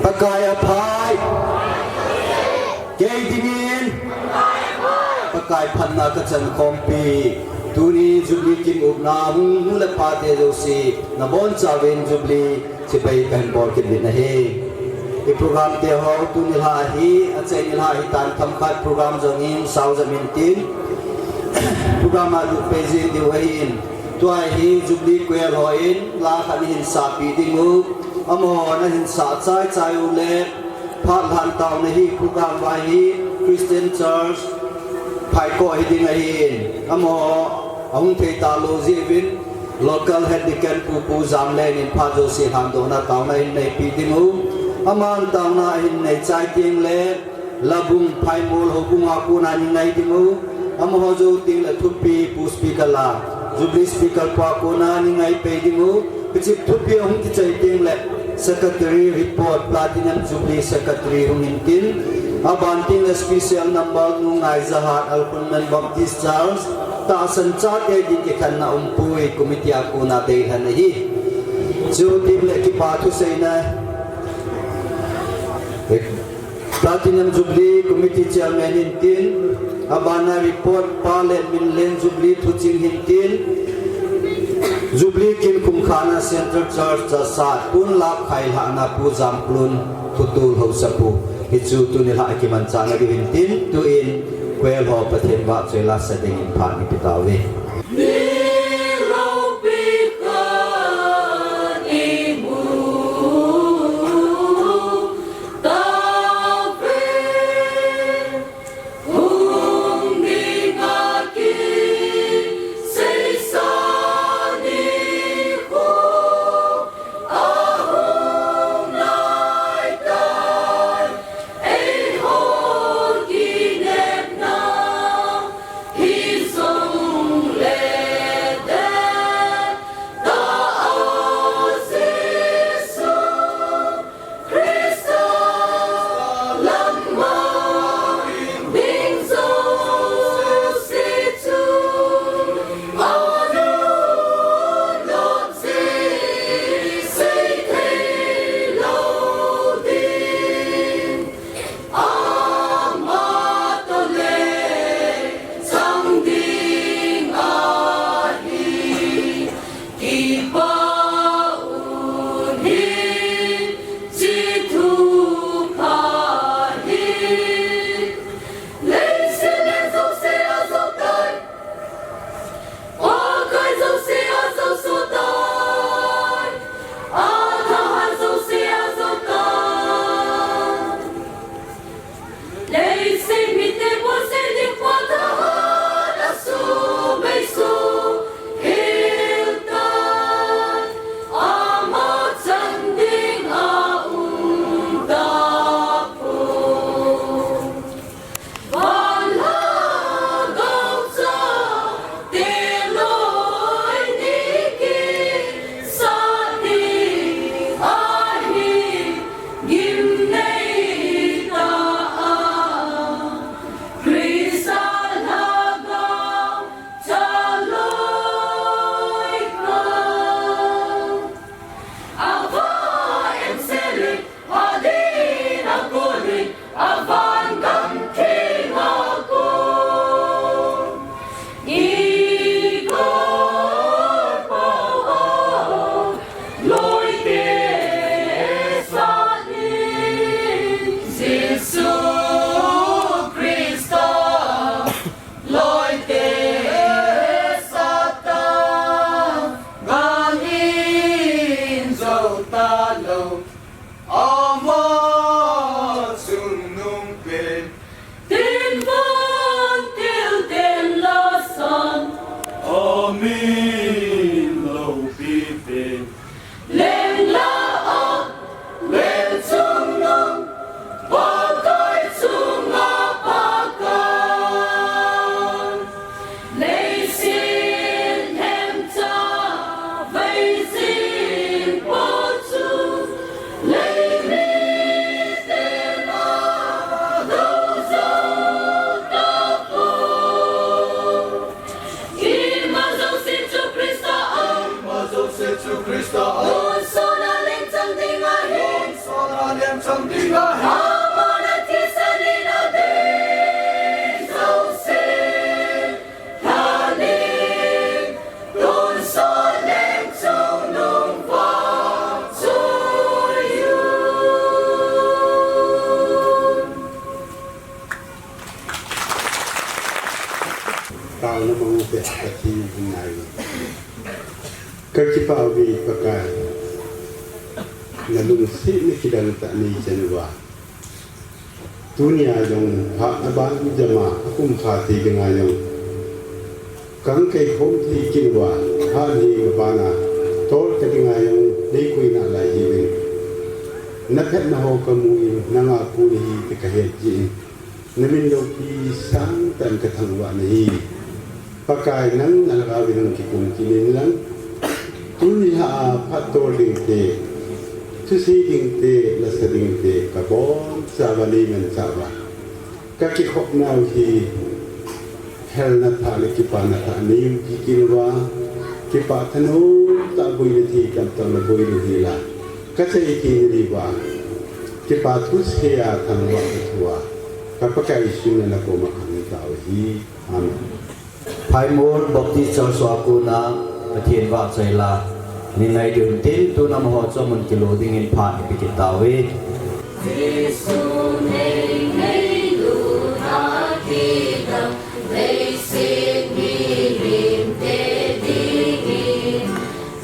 ประกายอภัยเกยดิงินประกายพันนากจันคอมปีตูนีจุบลีกินอุบนาหุงและพาเตโรซีนบอนจาเวนจุบลีจะไปกันบอลกินดินนะเฮอีโปรแกรมเดียวเขาตูนิลาฮีอาจารย์นิลาฮีตานทำคัดโปรแกรมจงอินสาวจะมินตินโปรแกรมมาดูเปเจเดียวหินตัวฮีจุบลีเกลหอยน์ลาขันหินสาปีดิงูอมอนะหินสาใจใจอุเลพาดหันตาวในฮีโปรแกรมวาฮีคริสเตียนเชิร์ชภายก็ให้ดินหินอมอหุ่นเทตาโลจีวิน local head dikan pupu zamle nin phajo si ham do na taw na in nei pi dingu aman taw na in nei chai ting le labung phai mol ho bunga pu na ni nei dingu am ho jo ting la thupi pu speaker la Jubilee speaker pa ko na ni ngai pe dingu pichip thupi hung ti chai ting le secretary report platinum Jubilee secretary hung in tin abanting a special number nu ngai zahat alkunman baptist Charles ta san cha ke din ke khan na pui committee aku na te han hi chu tim le ki pa thu sei na platinum Jubilee committee chairman in tin abana report parliament min len Jubilee thu ching hin tin Jubilee kin kum khana central church cha sa pun lap khai ha na pu jam plun thu tu ho sapu hi chu tu ni ha ki man cha na gi hin tin tu in quel ho pathen wa chela sa ding in pha ni pitawi tao nó mong về cái gì này các chị bảo vì cái là đúng sĩ này khi đang tại này chân vào dunia yang hak abang jama aku mkhati dengan yang kang ke khom thi kinwa ha ni bana tol ke dengan yang ni kui na lai hi na phet na ho kamu na nga ku ni te ka he ji na min lo pi sang tan ka thang wa ni pakai nan na ga wi nan ki kum ki ni lan dunia phat tol ding te tu si ding te la sa ding te ka bon sa va ni men sa va ka ki khop na hi hel na tha le ki pa na tha ni ki ki wa ki pa thano ta bui ni thi kam ta na bui ni la ka se ki ni wa ki pa thu se ya thang wa thua ka pa kai su na ko ma khang ta hi amen phai mor bapti chal so aku na pathian wa chai la ni ngai dun tin tu nam ho cho mun kilo ding in pha ni pi ta we Jesu nei nei lu na ki dam nei sit mi lim te di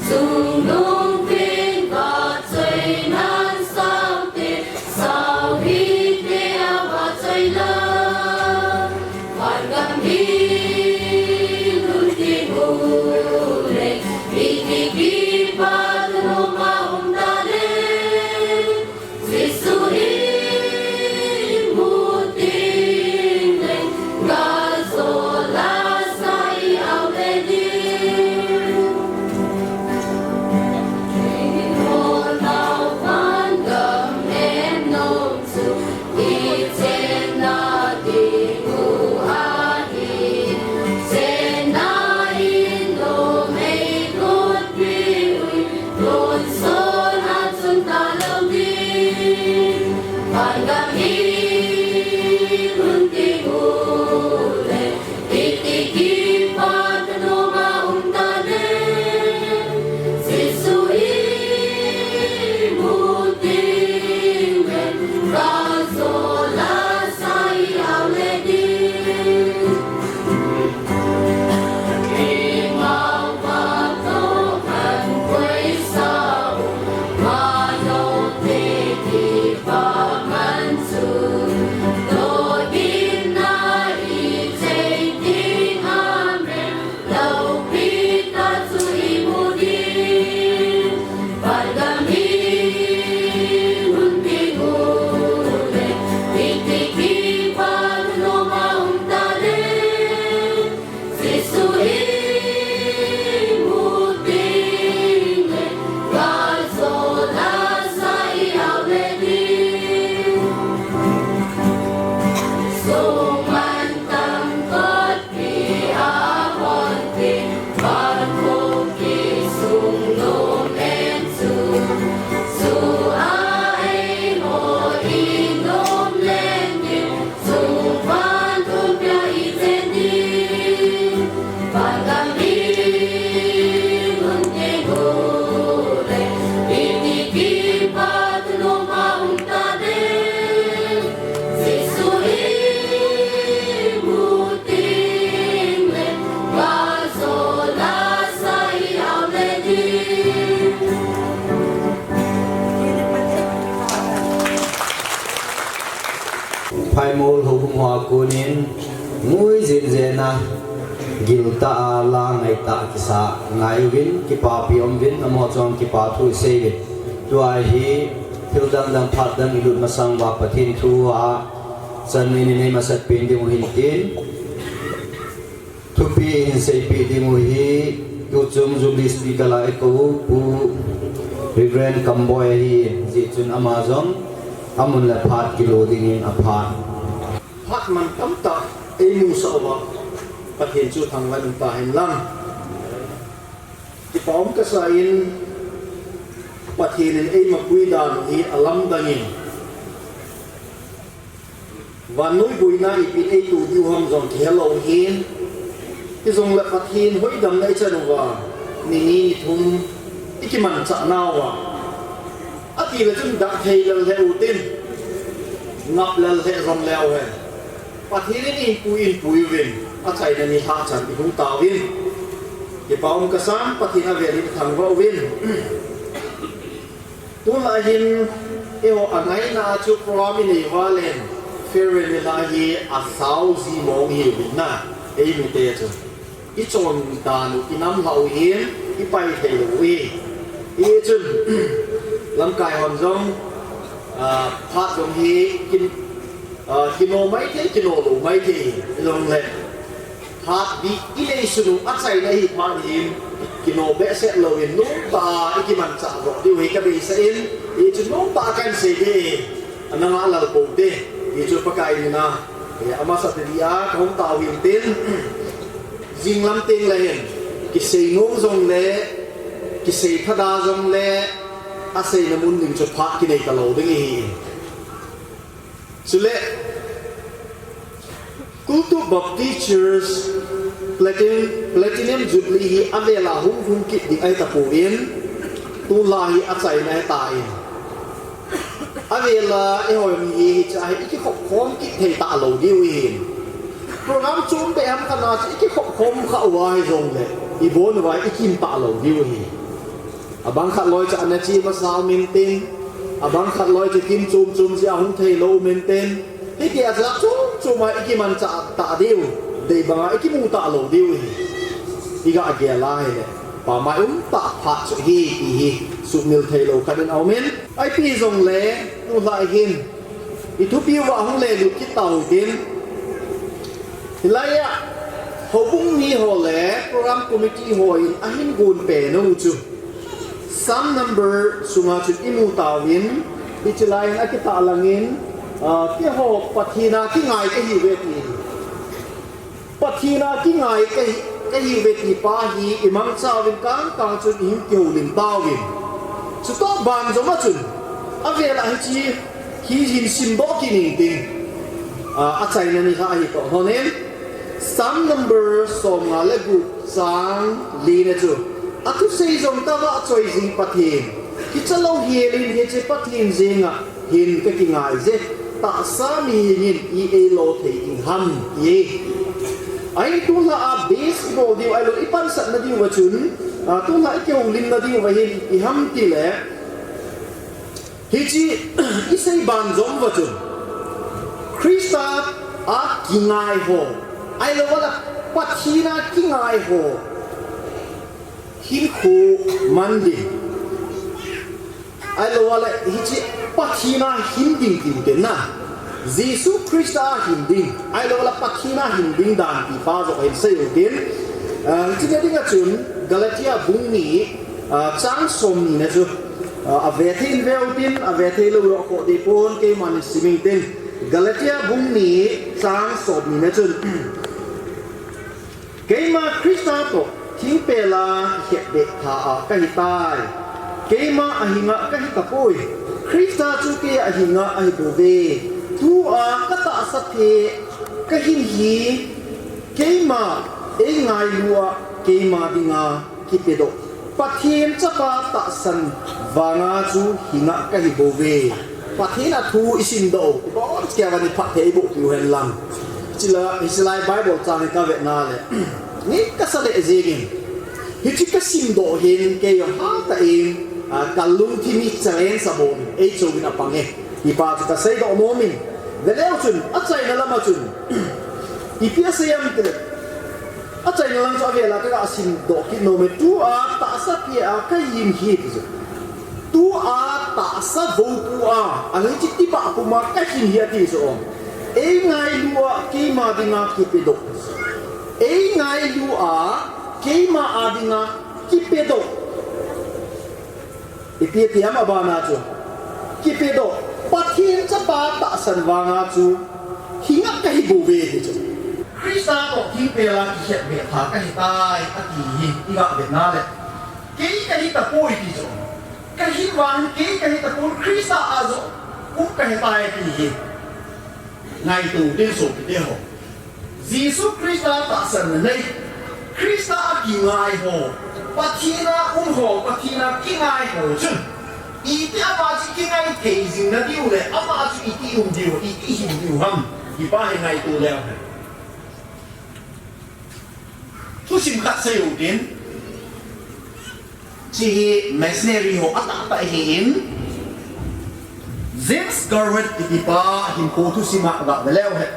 sung nung pin va chai nan sam te sao hi te va chai la van gam hi lu ti bu le ki ki pa no ma um da le Jesu phai mol ho hum hoa kunin ngui zin zena gilta la ngai ta kisa ngai win ki pa pi om win amo chong ki pa thu se win tu ai hi thil dang dang phat dang ilut masang wa pathin thu a chan ni ni masat pin di mu hin tin thu pi in se pi di mu hi tu chung Jubilee speaker la ko pu Reverend Kamboy hi ji chun Amazon amun la phat kilo ding in a phat hot man tam ta ei mu sa wa pathin chu thang lan ta hin lam ti pom ka sa in pathin in ei ma pui dan hi alam dangin và núi bùi na ipi ấy tụ điêu hầm dòng thì hello hiên cái dòng lệ phát hiên hối đầm này chân vào nini thum cái màn chợ nào vào thì là chúng đã thấy là leo tin ngập là leo dòng leo hè và thì này bùi vin chạy là ni hạ chẳng bị hung tao vin cái bao ông cái sáng và thì là về đi thằng vào vin tôi là hiên yêu anh ấy na chụp prom này vào lên Ferry là hi a sao gì mong hi bin na ấy mi tê chứ ít chọn đàn ít năm hậu hiến ít bay thề lụi ít chân làm cài hoàn rong phát rong hi kino mấy thế kino đủ mấy thì rong lệ phát đi ít đây sử dụng ắt say đây phát hiến kino bé sẽ lời nút ta ít cái màn chạm rồi điều hi cái bị sẽ in ít chân nút ta cái gì đi anh đang là bộ đi itu pakai ni na, ama sa dia kung tao yung tin, jing lam ting lain, kisay nung zong le, kisay thada zong le, asay namun ning chopak kinay kalaw dingi. Sule, Kultuh Baptist Church, Platinum Jubilee avela hung kit di ay tapuin, tulahi asay na tayo. Avela hồi gì chạy cái khóc khóm cái thầy tạ lầu điêu hiền program chúng bé em khăn là cái khóc khóm khảo vài rồi đấy đi bốn vài cái kim tạ lầu điêu hiền bang khát lôi cho anh chị mà sao maintain bang khát lôi cho kim chum gì ông thầy lâu maintain cái kia là chum mà cái mình tạ điêu để bằng cái mu tạ lầu điêu hiền đi gặp kia lại đấy bà mai tạ phạt cho hi sụp miêu thầy lâu cái bên áo men ai pi rồng lẽ tu lại hin itu piu wa hong le lu kit tau din hilaya ho bung ni ho le program committee ho in ahin gun pe no chu some number sunga chu imu tawin ichilai a kita langin ki ho pathina ki ngai ke hi ve ti pathina ki ngai ke hi ve ti pa hi imang chawin kang chu him kyo lim tawin chu to ban zo ma chun avela hi chi hin symbol ki ning ting a chai na ni ha hi to honen some number som nga le gu sang li na chu a tu sei zong ta wa choi jing pathin ki chalo hi lin he che pathin zinga hin ka ki ngai je ta sa mi hin I a lo the ing ham ye ai tu la a baseball di ai lo ipan sat na di wa chun tu la I kyo lin na di wa hin I ham ti le hi chi isai ban zom wa chun Krista a ki ngai ho ai lo wala pathina ki ngai ho hin khu mandi ai lo wala hi chi pathina hin ding te na Jesus Krista hin ding ai lo wala pathina hin ding dan pi pa zo ai sai o din chi ne ding a chun Galatia bung ni chang som ni na chu a ve thin veo tin a ve thei lo ro ko de pon ke man siming tin Galatia bung ni chang som ni na chun ke ma Krista to thing pe la het de tha a ka hi tai ke ma a hinga ka hi ka poi Krista chu ke a hinga a hi bo ve tu a ka ta sa the ka hin hi ke ma e ngai lua ke ma dinga ki pe do pathin cha pa ta san wanga chu hinga ka hi bo ve pathin a thu isin do bo ke wa ni phat thei bo ki hen lang chila Israel Bible chang ka ve na le ni ka sa le ezegin hi chi ka sim do hin ke yo ha ta in kalung thi mi chalen sabon e chogin apange hi pa ta sei do mo min ve leo chun a chai na lama chun I pia sayam te a chai na lang cho ve la ka sim do ki no me tu a ta sa pi a ka yin hi ti tu a ta sa vo pu a hi chi ti ba pu ma ka hin hi ti so e ngai lua ki ma dinga ki pe do e ngai lua ke ma adinga ki pedo ipia tiam abana chu ki pedo pathin cha pa ta san wanga chu hinga ka hi bo ve chu Krista to ki pe la ki het me tha ka hi tai a ki hi I ga ve na le ke ka hi ta poi ti chu ka hi wang ke ka hi ta poi Krista a zo ku ka hi tai ki hi ngày tù đến số cái điều Jesus Christ ta sẵn này Christ kỳ ngài hồ Patina hồ Patina kỳ ngài hồ chứ ý thì ama chỉ kỳ ngài thể diện là điều lệ ama chỉ ý điều ý hình điều hâm thì ba hình ngày tù leo này tu sim khát say đầu tiên chỉ missionary hồ ắt tại hiện James Garrett thì ba hình cố tu sim mặc vào leo hết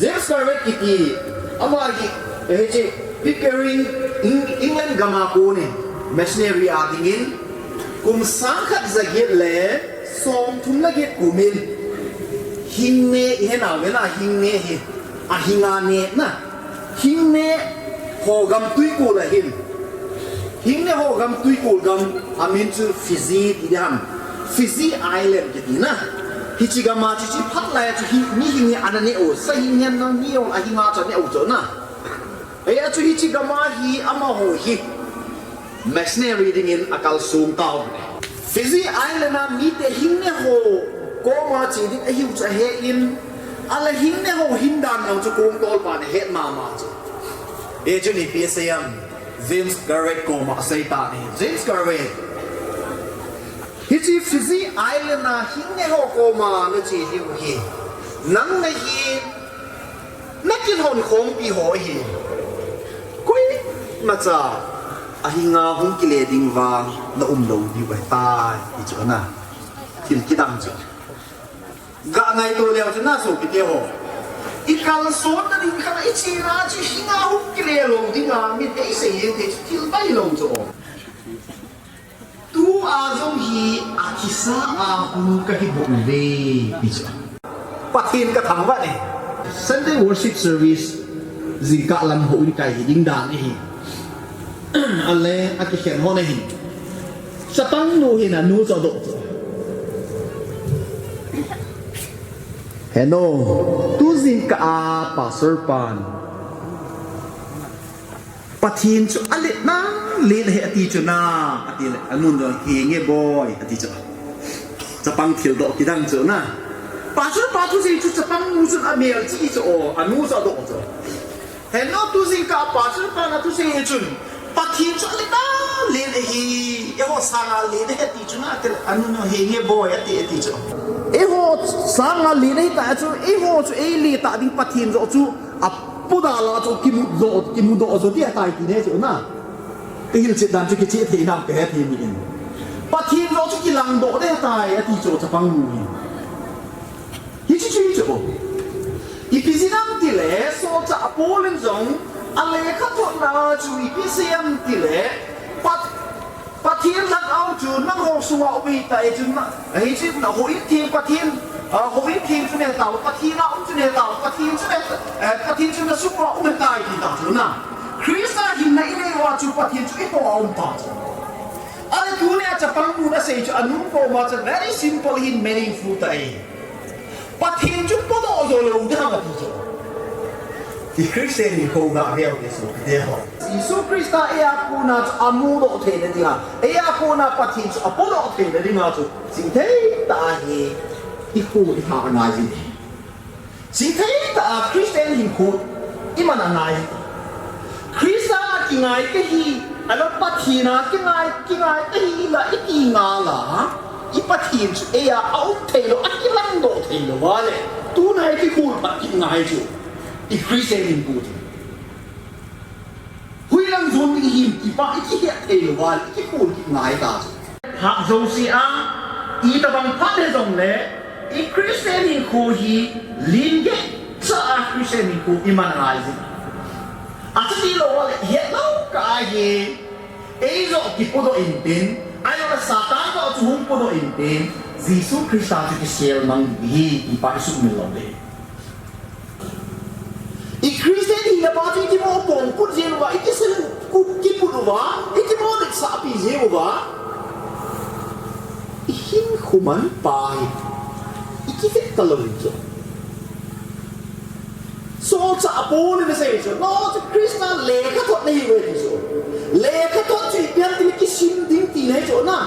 James Garrett thì ama cái gì Pickering England gama cô này missionary adingin cùng sáng khát ra hết lẽ som thun là hết của mình hình nè thế nào vậy là hình nè hình nè na hình nè hồ gam tui cô là hình nè hồ gam tui cô gam amin chu Fiji thì ham Fiji Island cái gì na hi chi gama chi phát lại chu hình nè anh nè ô sai hình nè nó nhiều là hình cho nè ô chỗ na ấy chu hi chi gama hi ama hồ hi missionary dingin akal sum tao Fiji Island na mi te hình nè hồ có mà chỉ định hiểu cho hệ in ala hình nè hồ hình đàn nào cho công tol pa ne het mà chứ e chu ni PSM James Garrett ko ma sai ta ni James Garrett hi chi Fiji Island na hình nè hồ ko ma nó chỉ hiểu hi nang ne hi nắc kinh hồn không bị hỏi hi coi mà cha a hinga hung kile ding wang na lo di bai tai i chu na til kidam chu ga ngai to leo chu na so ki te ho ikal so na ding kana ichi na chi hinga hung kile lo ding a mi te se ye te til bai lo chu tu a zong hi a kisa a hu ka hi bo ve i chu pathin ka thang wa ne Sunday worship service zika lam ho ni kai ding dan hi ale aki khen ho nei sa tang nu hin anu cho do hello tu zin ka a pastor pan pathin chu ale na le he ati chu na ati le anun do hi nge boy ati chu sa pang thil do ki dang chu na pastor pa tu zin chu sa pang nu chu amel chi chu anu cho do chu hello tu zin ka pastor pan tu zin chu pathin cho le na le hi e ho sanga le de ti chu na te anu no he nge boy ati chu e ho sanga le nei ta chu e ho chu e le ta ding pathin zo chu a puda la chu ki mu do zo ti ta ti ne chu na e hil che dan chu ki che the na ke the mi in pathin zo chu ki lang do de ta ati chu cha pang mu hi chi chi chu i pizinam ti le so cha polin zong ale kha thot na chu i PCM ti le pathin lak au chu nang ho suwa ubi ta e chu na hi chi na ho in thi pathin ho in thi chu ne ta pathin na chu ne ta pathin chu na suwa ubi ta ti ta chu na Krista hin na ile wa chu pathin chu e ho au ta ale tu ne cha pang mu na se chu anu ko ma cha very simple hin meaningful ta e pathin chu po do zo lo da ma ti chu thì Christian thì không ngại theo cái số cái họ. Jesus Christ ea kuna amu độ thể này à, ea kuna patin apo độ thể này ngã chú, chính thế ta hi khu hạ ngài gì, chính thế ta Christian hình khu, im mà ngài, Christa cái ngài cái hi, anh nói patin cái ngài cái hi là ít gì ngà là, ít patin ea áo thể lo, ít lăng độ thể lo vậy, tu này cái khu patin ngài chú. I Christian in good. Hui lang zon ni him ki pa iki he thelo wal iki phun ki ngai ta. Ha zo si a I ta bang pha de zong le I Christian in ko hi lin ge sa a Christian in ko I man ngai zi. A ti lo wal he lo ka hi e zo ki po do in tin ai lo satan ko chu hum po do in tin Jesus Christ ki sel mang hi I pa su mi lo de. I Christian hi na ba ti mo pong put je wa I kisin ku ki pu wa I ki mo dik sa pi je wa I hin khuman pai I ki fit kalon jo so cha po ni se jo no to Christian le ka thot nei we jo le ka thot chi pian ti ki sim ding ti nei jo na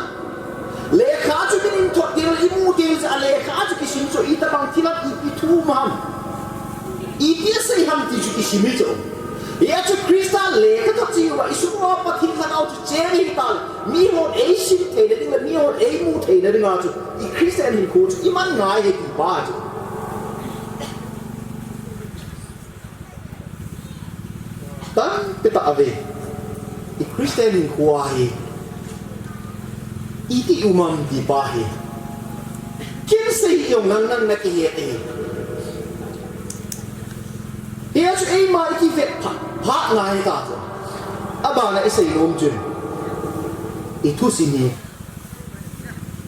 le kha chu bin thot ti I mu ti a le kha chu ki sim so I ta bang ti Itia say ham ti chu ishimicho. Ya chu Krista le ka ta chi wa isu wa pa thin han out cherry tal. Mi hon ei ship the de ding mi hon ei mu the de ding a chu. I Krista ni ko chu iman ngai he ti ba chu. Tan peta ave. I Krista ni ko ai. Iti umam di ba he. Kin say yung nang na ki he. Dia chu ei mai ki vet pa ngai ta chu. Aba na isai lom jun. Itu sini.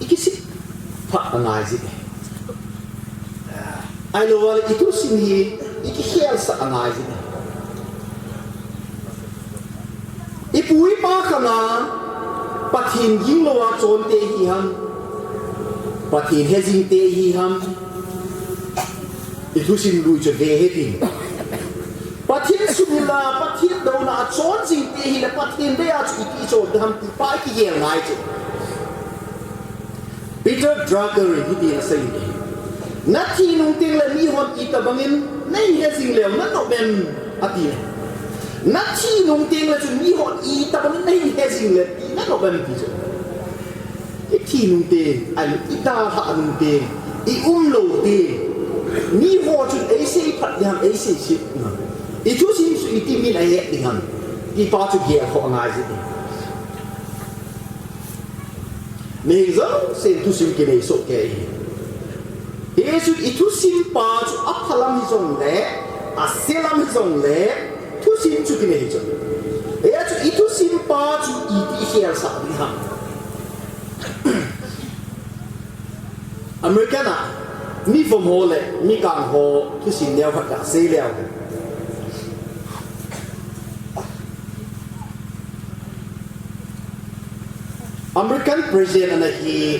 Ikisi pa ngai zi. Ai lo wala itu sini iki hel sa ngai zi. Ipui pa kana pathin ying lo wa chon te hi ham. Pathin hezing te hi ham. Itu sin lui chu ve he tin. Pathin sumila pathin do na chon jing te hi la pathin de a chu ki chon ham ti pa ki ye ngai chu. Peter Drucker hi di na sai ni. Na thi nung ting la mi hon ki ta bangin nei he jing le na no ben ati. Na thi nung ting la chu mi hon I ta bangin nei he jing le na no ben ti chu. I thi nung te ai I ta ha nung te I lo te mi ho chu ai sei phat yam ai sei shi. Itu sih itu min ayat dengan di batu dia kau ngaji ni. Mengzo sen tu sim kene sok ke. Yesus itu sim batu apalam hizong le, aselam hizong le, tu sim tu kene hizong. Yesus itu sim batu itu hial sak dihan. Americana mi vom hole mi kang ho tu sim leo kat se leo. American President anahi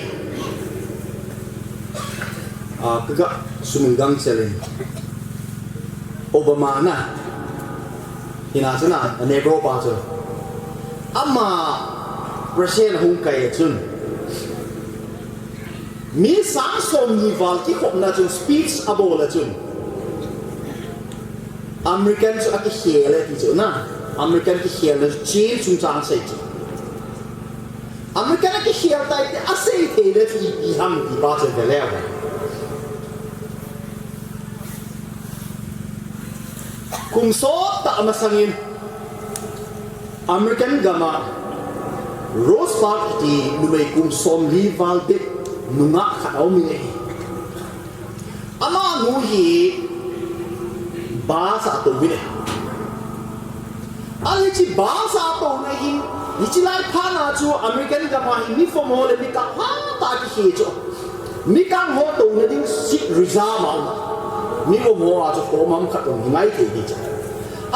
kaga suminggang selin Obama na hinasana negro pa so ama President hung kay chun mi sang som ni val ki khop na chun speech abola chun American so aki hele ti chun na American ki hele chin chung chang sai chun American ke hial tai te asai te le ti ham ti ba che de le wa kum so ta masangin American gama Rose Park ti numai kum som li val de nunga kha au mi ne ama nu hi ba sa to bi ne ali chi ba sa to na hi Ichilai pana chu American gama mi form hole mi ka ha ta ki he chu mi kang ho to na ding sit riza ma mi ko mo a chu ko mam khat ong ngai te ni cha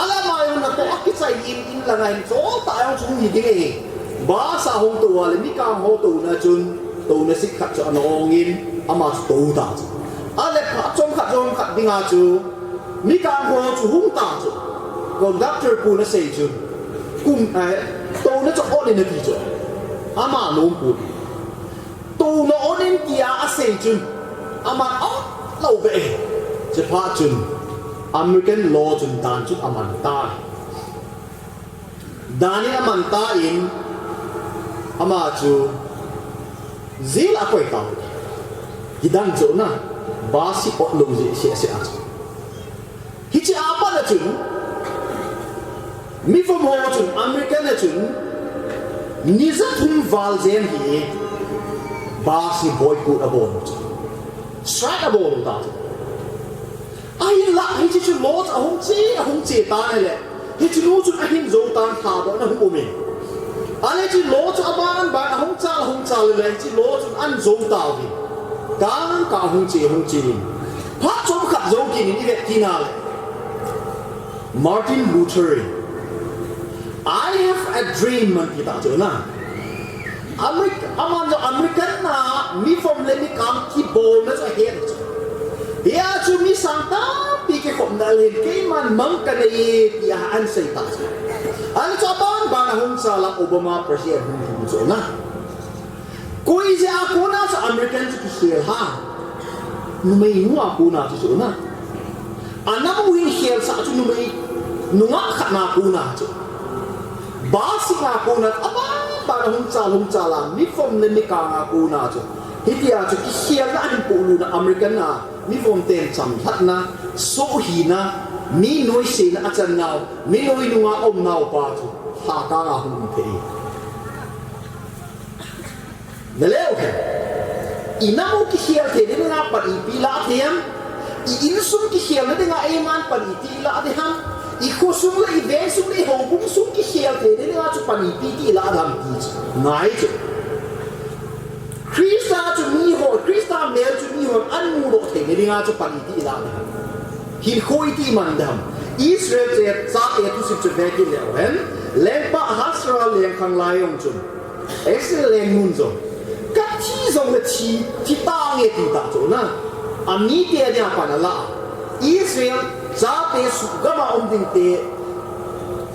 ala ma yo na to akisai in la ngai so ta yo chu ni ding ba sa hong to wale mi kang ho to na chun to na sit khat chu anong in ama to ta chu ale kha chom khat ding a chu mi kang ho chu hung ta chu conductor pu na sei chu kum to na cho on in the teacher ama lom pu to no on in kia a sei chun ama lo be che pha chun American law chun dan chu aman ta dani aman ta in ama chu zil a koi ta hidan cho na ba si ot lo ji se a hi chi apa na chun mi from ho chun American na chun niza thum val zen hi ba si boycott abon strike abon ta ai la hi chi chu lot a hong che ta le hi chi lu chu a hin zo tan tha bo na hu mi ale chi lot chu aban ba a hong cha le chi lot chu an zo ta hi ka hong che pha chom khat zo ki ni ve ti na le Martin Luther I have a dream man kita chu na American na mi from le mi kam ki bol na cha he ya chu mi sang ta pi ke khom dal hin ke man mang ka nei ya an sai ta an cha ban ba na hung sa la Obama president hu chu na koi je a ko na sa American ki he ha nu mai nu a ko na chu na anamuhin hiel sa chu numei nunga khana kuna chu basi nga kuna aba para hung chala mi fom le mi ka nga kuna chu hitia chu ki hiel na an pulu na American na mi fom ten cham that na so hi na mi noi se na achan naw mi noi nunga om naw pa chu ha ka nga hung the Naleo ke inamu ki hiel the de nga pa ipila thiam I insum ki hiel de nga eman pa iti la de ham I khosum le I vesum le hobum sum ki hiel the de nga chu pa iti la dham ti ngai chu Krista chu mi ho Krista mel chu mi ho an mu lo the de nga chu pa iti la de ham hin khoi ti man dam Israel je za e tu sip chu ve ki le wen le pa hasra le khang lai yong chu Israel le mun zo ka ti zong le ti ta nge ti ta chu na Ami dia dia panala Israel za te su gama ding te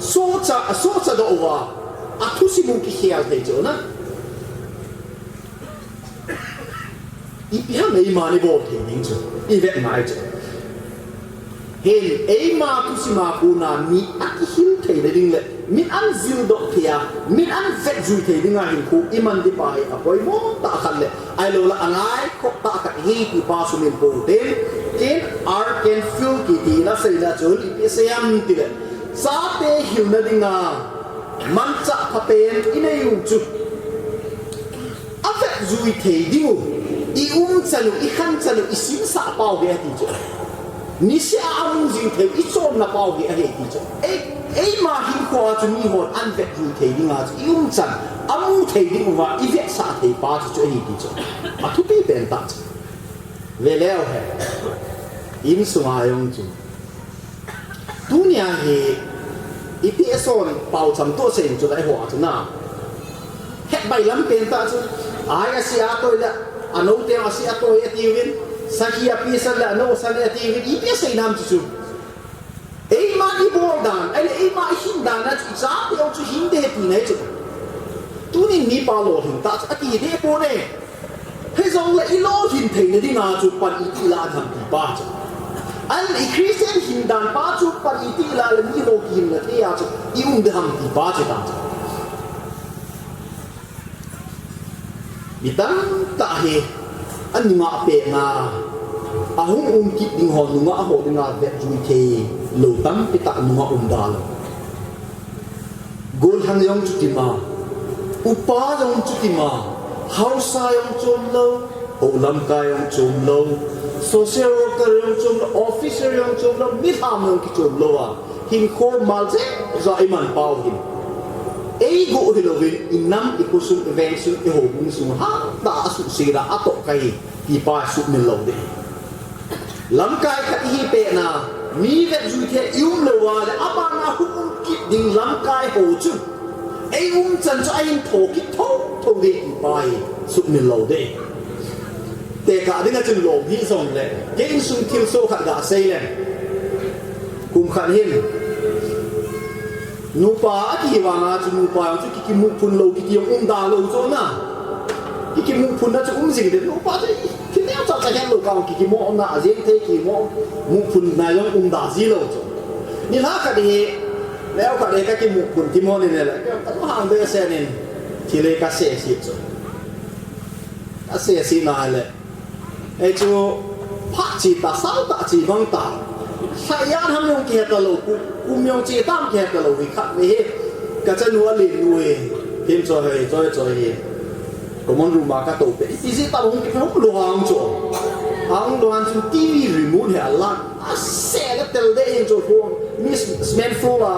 so cha do wa atusi mun ki hial te jo na Ipia nei ma ni bo te ning jo I vet mai jo Hen ei ma tu si ma ku na mi aki hil te de ding le min an zil do te ya min an vet zu te ding a hin ku iman di pai a poi mo ta khan le ai lo la angai ko ta ka hi ti pa su min bo te ken ar ken fil ki ti na sei na chon I se am ti le sa te hil na ding a man cha pha pen ine yu chu a vet zu te ding I chalu I khan chalu I sim sa pao ge ti chu ni se aung jing the I chom na pao ge a he ti chu ei ma hin ko chu mi hon an vet ju the ding a chu chan amu the ding wa I vet sa the pa chu hi ti chu a thu pi pen ta ve leo he in suma yong chu dunia he I pi son pao cham to sen chu dai ho chu na het bai lam pen ta chu ai a sia to la ano te a sia to e ti win Sakia pisa la no sa le ti I pi sei nam chu ei ma I bo dan ai ei ma I hin dan na chu za ti o chu hin de ti nei chu tu ni pa lo hin ta a ti de po ne he zong le I lo hin thei ne di na chu pan I ti la tham ti pa chu an I Christian hin dan pa chu pan I ti la le ni lo kim le ti ya chu I de ham ti pa chu ta Bitan ta he an nga pe na ahung ki ding hon nga ho ding a vet ju the lo tam pi ta nga dal gol hang yong chu ti ma upa yong chu ti ma hausa yong chom lo olam ka yong chom lo social worker yong chom lo officer yong chom lo mi tham yong ki chom lo a hin khor mal je za iman pau hin ei go hilovin inam ikusun evensun e ho bung sung ha ta su sira ato kai I pa su min lo de lam kai ka hi pe na mi vet ju the yum lo wa de apa na hu ki ding lam kai ho chu ei chan cho ai tho ki tho de I pai su min lo de te ka ding a chun lo hi song le ke in sung thil so khat ga sei le kum khan hin nu pa ki wa nga chu nu pa chu ki mu phun lo ki da lo zo na ki mu phun na chu jing de nu pa ki ne cha cha lo ka ki mo na azin the ki mo mu phun na yong da ji lo zo ni la ka de leo ka de ka ki mu phun ti mo ni ne la ka ma hang de se ni ki le ka se si zo a se si na le e chu pha chi ta sa ta chi bang ta Sayan ham yung kia talo yong chi tam kia talo vi khat vi ka cha nuwa li nuwe tim cho he ko mon ru ma ka to pe ti si ta bong ki phom lo hang cho hang lo han chu TV remote he ala a se la tel de in cho ko miss smen flo la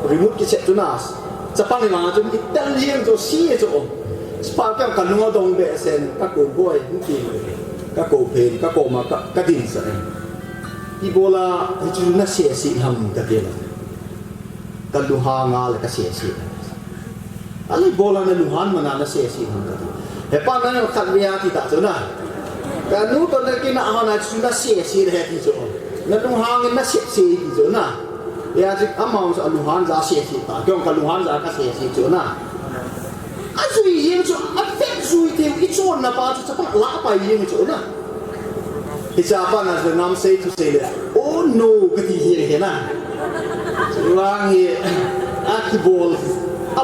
remote ki che tu nas cha pang ni ma chu ki tel yin cho si cho spa ka kan nuwa dong be sen ka ko boy ki ka ko pen ka ko ma ka din sa Ibola itu na siasi ham kadela kaluha nga le ka siasi ali bola na luhan mana na siasi ham kadela he pa na khat bia ti ta chona ka nu to na ki na ama na chu na siasi re ti cho na luha na siasi ti cho na ya ji ama so luhan za siasi ta kyong ka luhan za ka siasi cho na a zui yin cho a fe zui te I cho na pa chu cha pa la pa yin cho na Isa pa na ngam say to say le o no cái gì thế nàoว่างี้อาคิบอล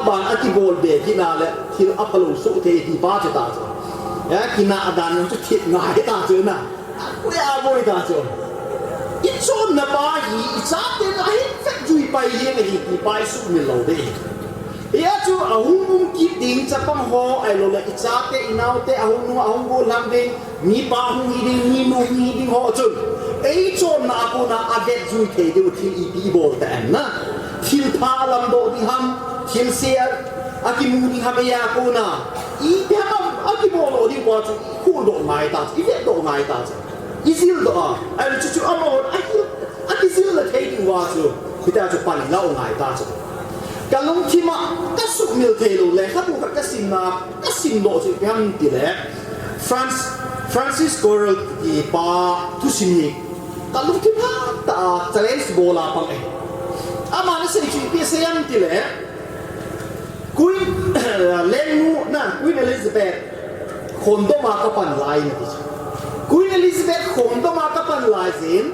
บางอาคิบอลเบกินาเลยที่อัปโลสุเทที่บ้าจะตาจ้ะกินาอาดานยังจะคิดง่ายตาจ้ะนะกูอยากบอกตาจ้ะอีชนน่ะบ้าอีจ้าเต็มไอ้เฟกจุยไปยังไงที่ไปสุดมีเราเด้จู่อาหุ่นคิดดิ้งจะปังหัวไอ้เราเลยอีจ้าเตะอีนาวเตะอาหุ่นบูลังดิ้งมีป้าหุ่นฮีดิ้งมีนูฮีดิ้งหัวจุนไอ้ชนน่ะกูน่ะอาเด็ดจุยเทเดียวที่อีปีบอลแต่นะทิลพาลัมโดดิฮัมทิลเซียอากิมูดิฮัมยากูน่ะอีเดียมอากิบอลโอดิวาจุคู่ดอกไม้ตาอีเด็ดดอกไม้ตาอีซิลดอกไอ้จู่อาโมดอากิซิลเลยเทดิวาจุพี่ตาจุปันเล่าไงตาจุการลงที่มาก็สุกมิลเทโลเลยครับบุกก็สินนาก็สินโลจุพี่ฮัมติเล่ฟรานซิสโกเรลที่ป้าทุสินีการลงที่มาตาเจเลสโบลาปังเออามาเนี่ยสิ่งที่พี่เสียมติเล่คุยเลนูนะคุยเอลิซาเบธคนโตมากับปันไลน์นะที่คุยเอลิซาเบธคนโตมากับปันไลน์สิน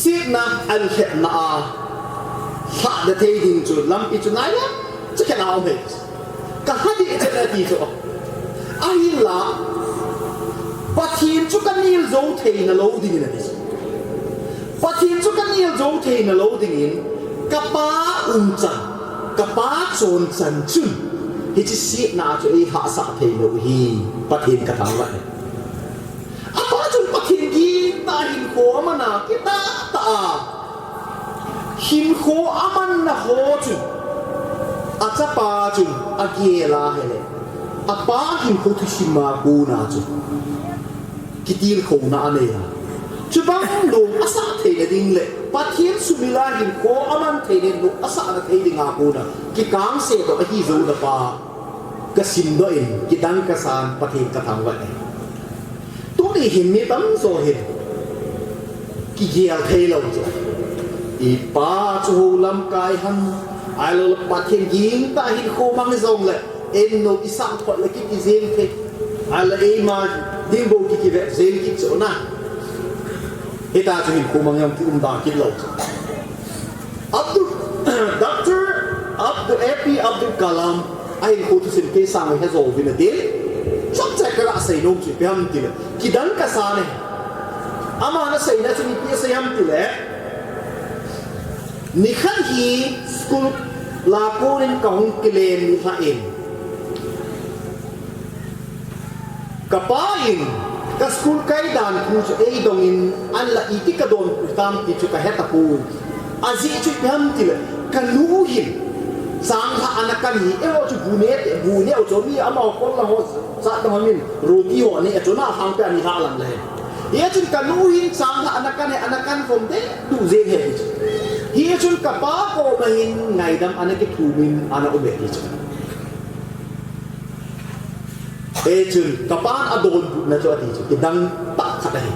สินะอันเห็นนะถ้าเดทดิ้งจุดลำปีจุดไหนเนี่ยจะแค่เอาเหตุก็ฮัดดีเจนดีจ้ะอาฮิลาปัทยินจุกันนิลโจเทนโลดิ้งนะที่ปัทยินจุกันนิลโจเทนโลดิ้งกับป้าจันกับป้าโจนจันจุนที่จะสิน่าจะไอ้หาสาเทนโลฮีปัทยินกระทั่งวันอาป้าจุนปัทยินกีตาหินโคมันน่ะกีตาหินโคอามันนะโหจุนอาจะป้าจุนอาเกลาเฮเลอาป้าหินโคทุชิมากูนาจุนกิติลโคนาเนียจุบังลูอาสาเทนดิ้งเลยปัทยินสุมิลาหินโคอามันเทนลูอาสาเทนดิ้งอากูนากิกางเสดอฮีโซดป้ากสินด้วยกิดังกษานปัทยินกระทั่งวันตัวนี้เห็นมีตั้งโซเห็นกิเกียลเทลจ้ะอีป้าจูลำกายหันไอ้เราปัดเทียนยิงตาหินโคมังซงเลยเอ็นโนอิสังพอดเลยกิเซนเทไอ้เราเอ็มมาดิ้งโบกิเวเซนกิโซนะเฮตาจูหินโคมังยังที่ดากิโลอับดุด็อกเตอร์อับดุเอปีอับดุกาลามไอ้โคทุสินเกสังเฮโซวินเดลชอบใจกระใส่นมสิเพียมติเลยกิดังกษาเนี่ยอามานะใส่นะจูมีเพียสยามติเลยนิขันฮีสกุลลาโกรินของกิเลนนิทาเองกับป้าอินกับสกุลไกดันคูจเอดงอินอันละอีติกระโดนตามติจุกะเฮตะปูอาซิจุดยัมติเลยกันรู้หินสังหาอนากันฮีเอวจุบูเนตบูเนอจมีอามาคนละหัวสัตว์มันมินรูกิหัวนี่จุน่าทางเป็นนิทาลังเลยเฮียจุนกันรู้หินสังหาอนากันผมเดดูเซเฮจิเฮียจุนกับป้าโกมาหินไงดำอันนั้นก็ถูมินอันนั้นอุเบกิจจุนกับป้าอโดนบุญนะจ๊ะที่จุดดังตักขัดให้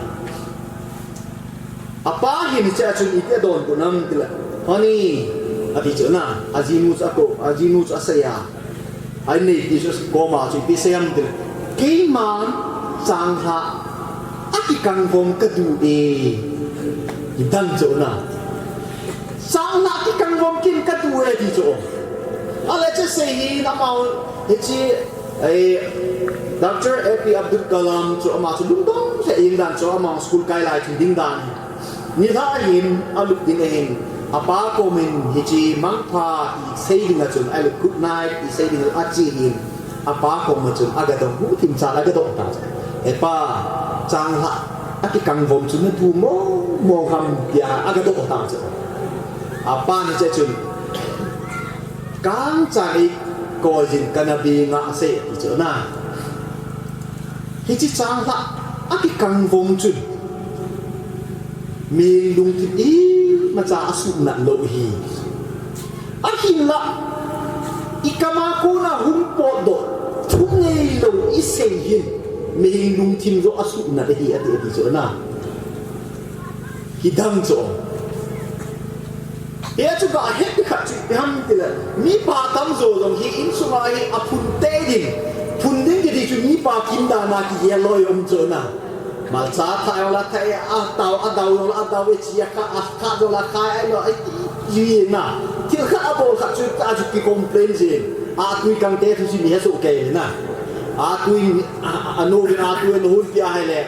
อาป้าหินจะจุนอีกอโดนบุญนั่นติละเพราะนี่อาทิตย์น่ะอาจินุสอาเซียไอ้นี่ที่สุดโกมาจุดพิเศษติละกี่มันสังหาอากิกังวงกระดูเอดังจ๊ะน่ะสังหากิกังวงกินกระดูเอที่จ๊ะอะไรจะเสียน้ำเอาเฮ้ยไอ้ด็อกเตอร์เอปีอับดุลกาลามจ๊ะมาจุดดุ้งดุ้งเสียงดังจ๊ะมาสกุลไกลไลท์ดิ้งดังนี่ถ้าหินอาลุกดิ้งเองอาป้าโกมินฮิจิมังพาอีเซดิงอาจุนไอ้ลูกกุดไนท์อีเซดิงอาจีหินอาป้าโกมินจุนอากาศหูทิมซาอากาศตาเอป้าจังละอากิกังวงจุนดูโมคำยาอากาศตาจ้ะอาป้านี่จะจุนกังใจก็ยินกันบีงาเสียที่เจอหน้าฮิจิจังละอากิกังวงจุนมีลุงที่ดีมาจากสุนันโลหีอาหินละอีกามาคูน่าหุ่นปอดทุกเงยโลอิเซยินมีลุงทิมโลอสุนันเฮียที่เจอหน้าฮิดังโจเฮียจุกะเฮ็ดขัดจุดยามติละมีปาตัมโจลงฮีอินสุมาฮีอพุนเตดินพุนดิ้งที่จุมีปากินดานาที่เยลอยอมโจน่ะ mal cha thai la thai a tau a dau la dau e chia ka a kha do la khai ai lo ai yi na thil kha a bol kha chu ka chu ki complain jin a tui kang te thu si mi ha so ke na a tui anu a tui no hu pia hai le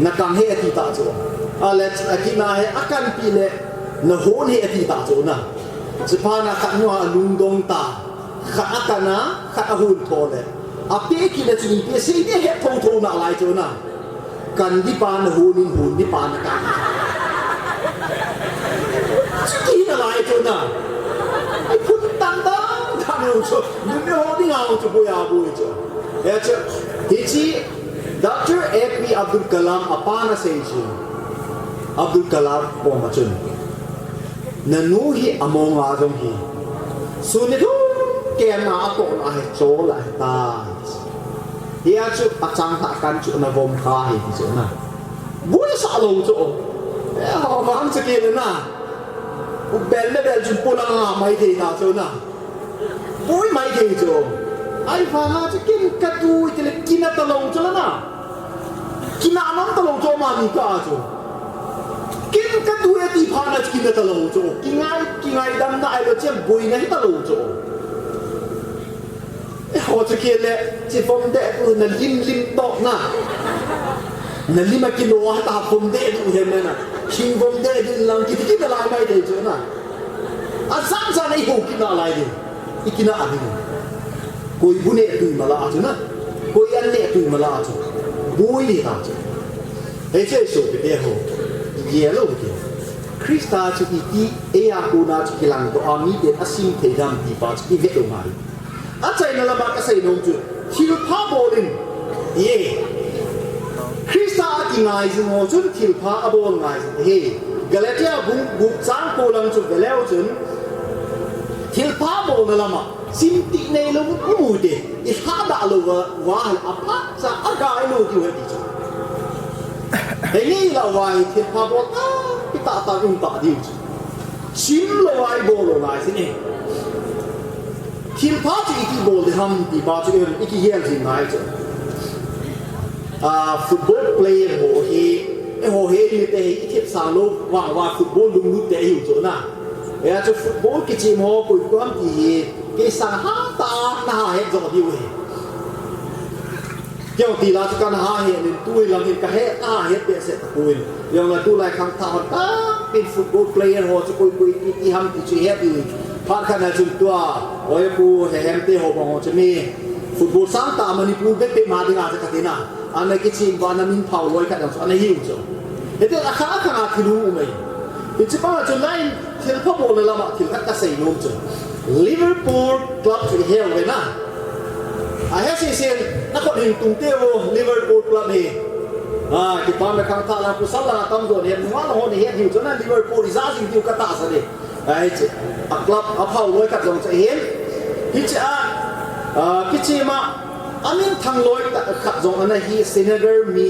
na kang he ti ta chu a le a ki na he a kan pi le na hon he ti ta chu naสิพานะขันว่าลุงดงตาขันกันนะขันหุ่นโตเลยอาเปียกินจุนเปียสิ่งนี้เหตุทงน่ะอะไรจ้ะนะกันที่ปานหุ่นที่ปานกันสิ่งอะไรจ้ะนะไอ้พุทธตันตังทำอยู่จ้ะมึงไม่หอที่เงาจ้ะบุยอาบุยจ้ะเฮ้ยจ้ะที่จีดร. A.P. อับดุลกลามอาปานะเซนจูอับดุลกลามปอมาจุนนันนูฮีอมองอาจงฮีสุนิทุแกนาอโกนอาเหโจละตาเฮียจุอาจังตะกันจุนาวมคาฮีจุนะบุยสาลูจุเอ้าฟังสกีเลยนะอุเบลไม่เบลจุปุลังไม่ดีนะจุนะบุยไม่ดีจุไอ้ฟังจะกินกระดูจะเล็กกินตะลงจุละนะกินน้ำตะลงจุมาดีกว่าจุกินกันดูตีพานะกินตะโลโจกินไงดำได้แล้วเจ้าบุยไงตะโลโจเขาจะเขียนเลยจะฟอมเดดูนั่นลิมตอกนะนั่นลิมากินวัวตาฟอมเดดูเห็นไหมนะชิงฟอมเดดูลังกินอะไรไม่ได้โจนะอาสามสานไอ้หูกินอะไรดิอีกินอะไรดิกุยบุเนตุยมาลาโจนะกุยอันเนตุยมาลาโจบุยนี่ตาโจเฮ้ยเจ้าสุดเดียวเยลโลเกคริสตาจุดที่เอียกูนาจุดหลังตัวอามีเด็ดอาศิมเทดามที่ปาจุดเวทลงมาอาจารย์นั่นละบากษาโน้มจุดทิลพาโบลินเย่คริสตาที่ง่ายจริงโหจุดทิลพาโบลง่ายจริงเฮ่กาเลเทียบุกจางโกลังจุดเวลาจุดทิลพาโบนั่นละมาสิมติในโลกอุมุเดอีฮาดาโลกว่าอภัสสะอากาศโลกอยู่ที่จุดเฮ้ยนี่เราไว้ที่พาโบตาพิตาตาอุนตาดิวชิมเราไว้โบเราไว้สิเนี่ยทีมพาจุอีกโบลที่ทำที่บาจุอีกเยี่ยมสินายจ้ะฟุตบอลเพลย์โหเฮนี่แต่อีกที่สามโลกว่าฟุตบอลลุงลุแต่อยู่จ้ะนะเฮ้ยจ้ะฟุตบอลกิจมอกุยความที่กิสังหาตาหน้าเห็นจ้ะดิวเจ้าตีลาจุกันหาเห็นตุ้ยลำเห็นกระเฮตาเห็นเปียเสร็จปุยยังไงตุ้ยลายคำท่าตาเป็นฟุตบอลเพลย์โหจะปุยที่ทำที่ช่วยเฮ็ดดีพาดขนาดจุดตัวโอ้ยปูเห็นเตะหัวบอลจะมีฟุตบอลสร้างตามันปูเป็นมาดีงานจะกันนะอันนี้กิจวานามินเผาลอยกันอันนี้หิวจ้ะเดี๋ยวอาคาขนาดที่รู้ไหมที่จะป้าจุดไล่ที่พ่อบอลเลยละมาที่ขัดกระใสโน้มจ้ะลิเวอร์พูลกลับที่เฮลเลยนะไอ้เฮสิเซนนักคนหิงตุ้งเตี้ยวลิเวอร์พูลกลับนี่ที่ป้าไม่ขังท่าแล้วกุศลนะตั้มโดนเห็นว่าเราเห็นหิวจ้ะนั่นลิเวอร์พูลที่ซาซิงที่กระตาซะดิไอ้เจ้ากลับเอาเผาลอยกันลงจะเห็นที่จะกิจมาอันนี้ทางลอยขัดลงอันนั้นที่เซเนเกอร์มี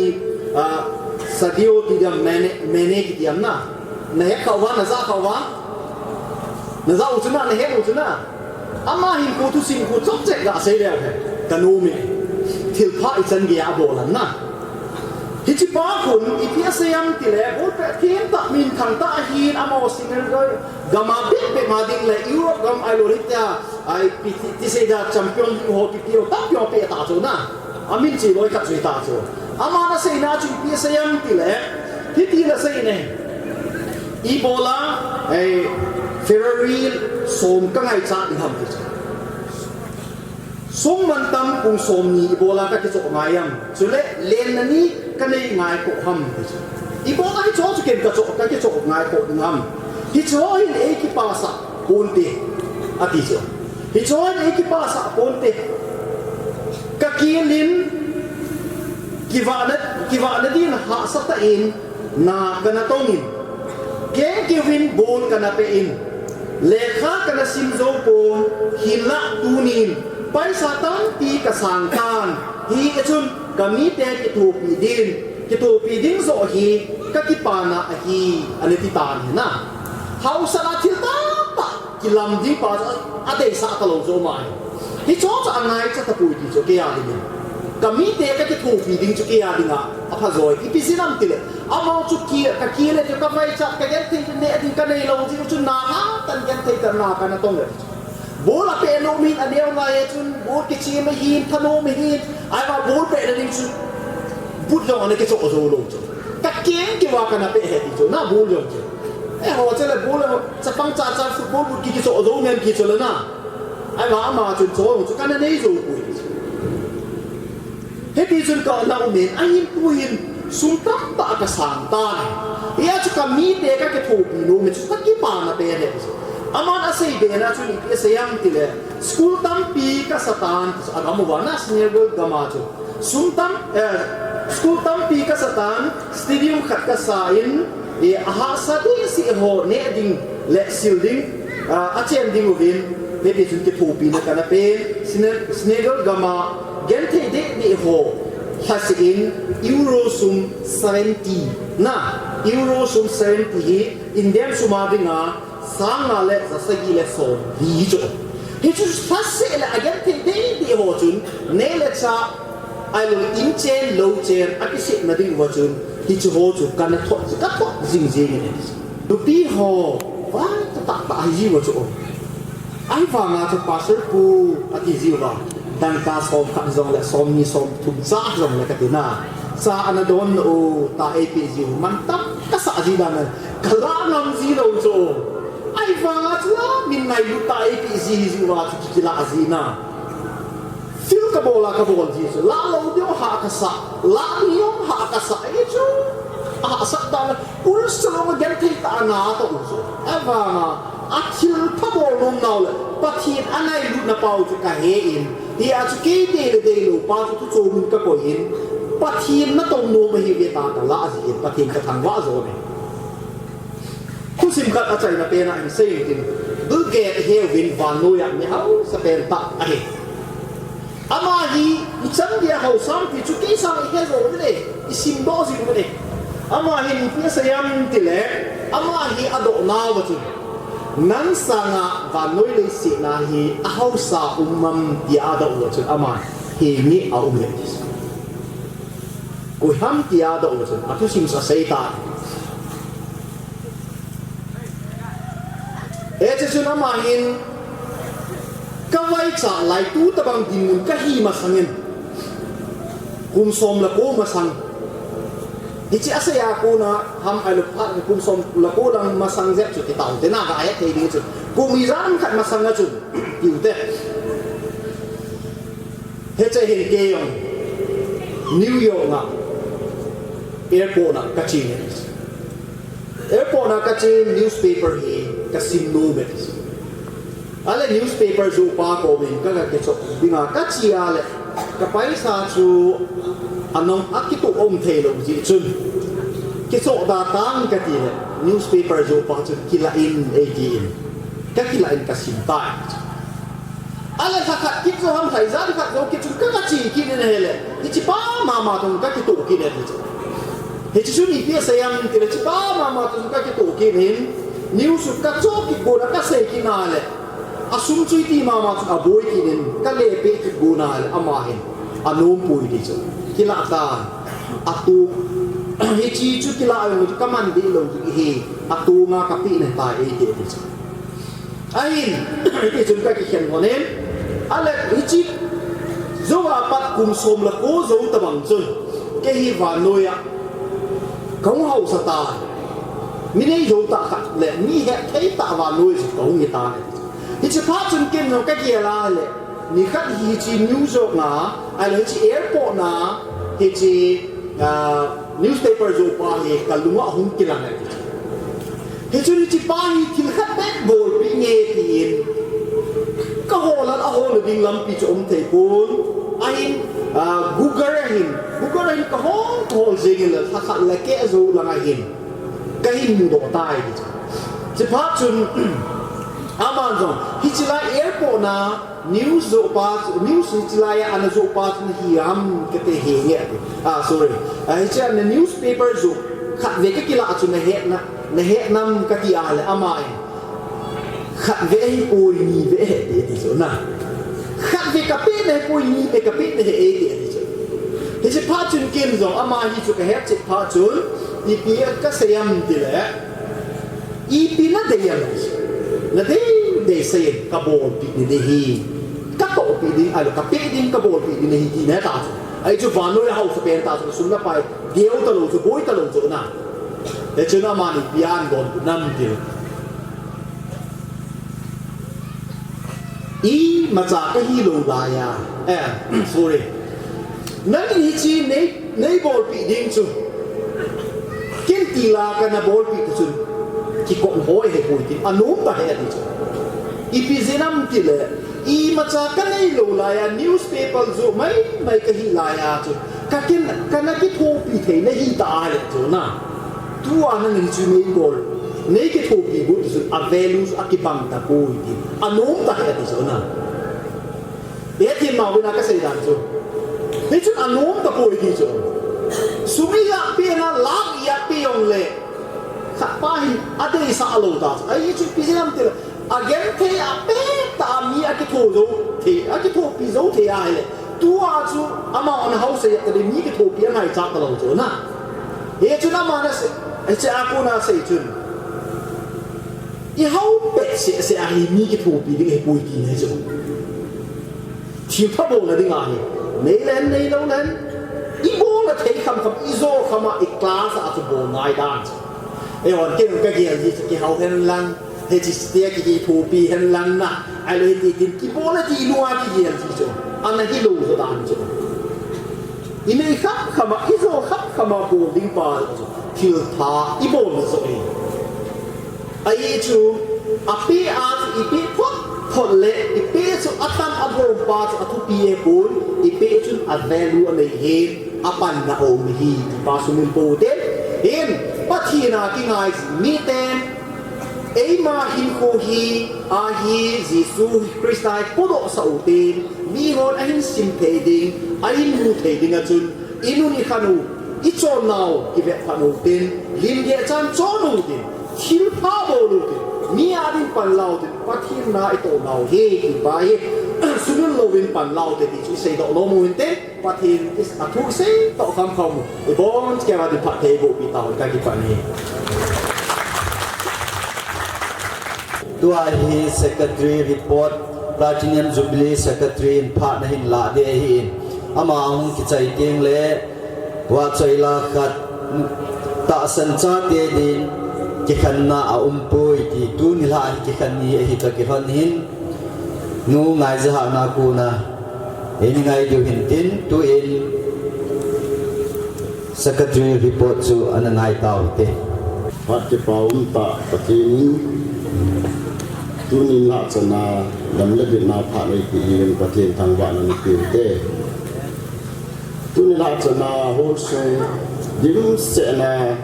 สตูดิโอที่เดียมเมเนที่เดียมนะเนี่ยเขาว่าน่าจะเขาว่าน่าจะอุจนาเนี่ยอุจนาอามาหินกูทุสินกูจบเจ็ดกะเสียแล้วเหรอกันนู้มีทิลพาอิจันเกียบอลันนะที่จีบ้าคุณอีพีเซียมที่แล้วโอ้แต่เทียนตะมินทางตะหินอามอสิเนเกอร์กามาบิดไปมาดิ้งเลยยุโรปกามไอโรลิตาไอที่เสียดายแชมเปี้ยนโฮกิติโอตับยอเปตาโจนะอามินจีลอยกับจุยตาโจอามาน่ะเสียน่าจุยพีเซียมที่แล้วที่ที่น่ะเสียเนี่ยอีโบลาไอเฟอร์รีสมกังไอจ่าที่ทำที่สมมันตั้มปุงสมนี่อีโบลาก็ที่จบง่ายยังสุดเลยเลนนั่นนี่ก็เลยง่ายกว่าทำที่อีโบลาที่ชอบจะเก็บกระจกก็ที่จบง่ายกว่าทำที่ชอบเห็นเอกิปาสะปูนตีอาทิตย์ที่ชอบเห็นเอกิปาสะปูนตีก็กินลิ้นกิวานะดินหาสัตย์อินนากันนะต้องอินเก่งกิวินบูนกันนะเปอินเลขากันนะซิมโซโปนฮิละตูนินไปสาตันตีกสังการฮีกชุนกมีเตกิทูปีดินโซฮีก็กิปานะฮีอันนี้ที่ตาเนี่ยนะเขาสละทิลตาปะกิลำดิ้งปาอเดสาตลงโซมาที่ชอบจะอันไหนจะตะปุยที่โจเกียร์ดิ kami te ka ke thu pi ding chu ke ya dinga apha zoi ipisinam tile amao chu ki le chu ka vai cha ka gen thing ne ading ka nei lo ji chu na ha tan gen thei ta na ka na tong le bola pe no min aneu nga ye chun bol ke chi me hin thano me hin ai ma bol pe le ding chu put lo ane ke so zo lo chu ka ken ke wa ka na pe he ti chu na bol yo chu ho che le bol cha pang cha football bu ki so zo men ki chu le na ai ma ma chun zo chu ka na nei zo ku he ti chun ka na u men ai pu hin sum tam ta ka san ta ya chu ka mi te ka ke thu pi no me chu ka ki pa na pe le aman asay be na chu ni sayang tile school tam pi ka satan agamu wana senior gama chu sum tam school tam pi ka satan stadium khat ka sain e aha sa ding si ho ne ding le silding a chen ding win be be chun ke thu pi na kana pe senior gama gen the de ni ho hasin euro sum 70 na euro sum 70 indian sumadinga sanga le zasagi le so di jo he chu fasse le again te de ho chun ne le cha ai lo in chen lo chen apisi na ding ho chun hi chu ho chu kan na tho ka tho jing jing ne du pi ho wa ta ji ho chu ai fa nga chu pastor pu ati ji wa dan ka som khan zong le som ni som thum cha zong le ka ti na sa ana don o ta ap ji man tam ka sa ji dan kala nam ji lo chu ai vanga chula min nai lu tai pi zi wa chu la azina fil ka bola ji so la lo dio ha ka sa la dio ha ka sa ai chu a sa da ul so lo gen thai ta na to so ava a thil pa bo lo na le pa thien anai lu na pau chu ka he in hi a chu ke de lo pa chu chu min ka ko in pa thien na tong no ma hi ve ta ka la azin pa thien ka thang wa zo ne sim kat achai na pena in sei tin du ge he win van no ya me hau sa pen ta ai ama hi i chang dia hau sam ti chu ki sang he zo de i sim do si de ama hi ni pi sa yam ti le ama hi ado na wa chu nan sanga van no le si na hi a hau sa umam ti ado wa chu ama hi ni a um le ko ham ti ado wa chu a tu sim sa sei ta chu na ma hin ka vai cha lai tu ta bang din mun ka hi ma sangin kum som la ko ma sang hi chi asa ya ko na ham ai lu pha kum som la ko lang ma sang zep chu ti taw te na ga ai te ding chu ku mi ran khat ma sang na chu yu te he che hin ke yong New York na airport na ka chi airport na ka chi newspaper hi kasim no bet ale newspaper zo pa ko min ka ke so binga ka chi ale ka pai sa chu anong akitu om thelo ji chun ke so da tang ka ti le newspaper zo pa chu kila in again ka kila in kasim ta ale ka ka ki zo ham thai za ka zo ke chu ka chi ki ne hele ki chi pa ma tong ka ki tu ki ne ji he chu ni pi sa yang ti le chi pa ma tong ka ki tu ki ne news ka cho ki go na ka se ki na le asum chui ti ma chu aboi ki nen ka le pe ki go na le ama hin anom pui di chu kila ta atu he chi chu kila ai ka man di lo ki he atu nga ka pi ne ta e di chu ai ki chu ka ki khen ngo ne ale hi chi zo wa pat kum som la ko zo ta bang chun ke hi wa no ya kong hau sa ta mi nei zo ta khat le mi he thei ta wa noi zo ko ngi ta ne hi chi pha chun ken no ka ki la le ni khat hi chi new zo na ai le chi airport na hi chi newspaper zo pa he ka lunga hum ki la ne hi chu ni chi pa hi thil khat bet bol pi nge tin ka ho la a ho le ding lam pi chu om thei pun ai google hin ka ho jing le khat la ke zo la nga hin cái hình độ tai đi chỉ phát chun Amazon hi chỉ là airport na news zo pa news chỉ là anh zo pa hi am cái thế hệ nhẹ sorry hi chỉ là newspaper zo khát về cái kila chun na hệ nam cái gì à amai khát về hi oi ni về đi zo na khát về cái pin này oi ni về cái pin này hệ đi zo thì chỉ phát chun kim rồi ama hi chu cái hết chỉ phát chun ipi các xem thì lẽ ipi nó để làm là thế để xem các bộ bị để hi các bộ bị đi à các bị đi các bộ bị đi hi thì nè ta ai chu van noi hậu sẽ bên ta chu sum na pai điều ta lu chu boi ta lu chu na để chu na ma ni pian gon nam điều ý mà trả cái hi lu la ya sorry nãy hi chi nei bol bị đi chu kiến tì la cái na bol bị chu ki kon hoi he boi ti anu ta he đi chu ipi zenam ti le I macam kan ni lo laya newspaper zo mai cái hi laya tu kakin kana ki thopi the na hi ta le tu na tu ana ni chu me gol nei ki thopi bu tu a values a ki bang ta ko ti anom ta he ti zo na be ti ma bu na ka sei dan tu ni chu anom ta ko ti zo sumi ya pe na la ya pe yong le sa pa hi ade sa lo ta ai chu pi ram ti again thế à bé ta mi à cái thổ dấu thì à cái thổ bị dấu thì ai lệ tu à chú à mà anh hậu sẽ cái mi cái thổ bị anh hay chắc cái lâu rồi na thế chú nào mà nó sẽ anh sẽ à cô nào sẽ chú cái hậu bé sẽ ai mi cái thổ bị cái bùi gì này chú thiếu thabo là đi ngay lấy lâu lên ý bố là thấy không ý do không mà ý class à chú bố ngay đàn ấy còn cái gì cái hậu thế lăng he chỉ tiếc cái thú bị hen lăng na ai lấy thì cái bố là thì loa cái gì chứ anh này cái lù rồi đàn chứ in này khắp khăm mà ít rồi khắp khăm mà bố đinh pa thiếu thà ít bố là rồi ai chứ api ipi phật lệ ipi chứ atam abom pa chứ atu pie bún ipi chứ advelu anh he apan na om hi pa sumin po den hen pati na cái ngày mi ten ấy mà hin cô hi a hi Giêsu Christai podo sa utin mi hon a hin sim thei ding a hin mu thei ding a chun inu ni khanu I chon naw ki ve khanu tin lim ge chan chon nu tin thil pha bo lu tin mi a din pan lao tin pathin na I to naw he ki ba he sunun lo win pan lao tin ti sei do lo mu hin te pathin is a thu sei to kam khom e bon ke wa di pha thei bo pi taw ka ki pan ni tua hi secretary report platinum jubilee secretary in part na hin la de hi ama ang ki chai ting le wa chai la khat ta san cha te din ki khan na a pui ti tu ni la ki khan ni hi ta ki hon hin nu ngai za ha na ku na en ngai du hin tin tu in secretary report chu an ngai taw te phát cái bao ta phát hiện tu nín hạ chân na đâm lên Việt Nam phá lấy cái hiện phát hiện thằng bạn là cái thế tu nín hạ chân na hồ sơ điểm sẽ na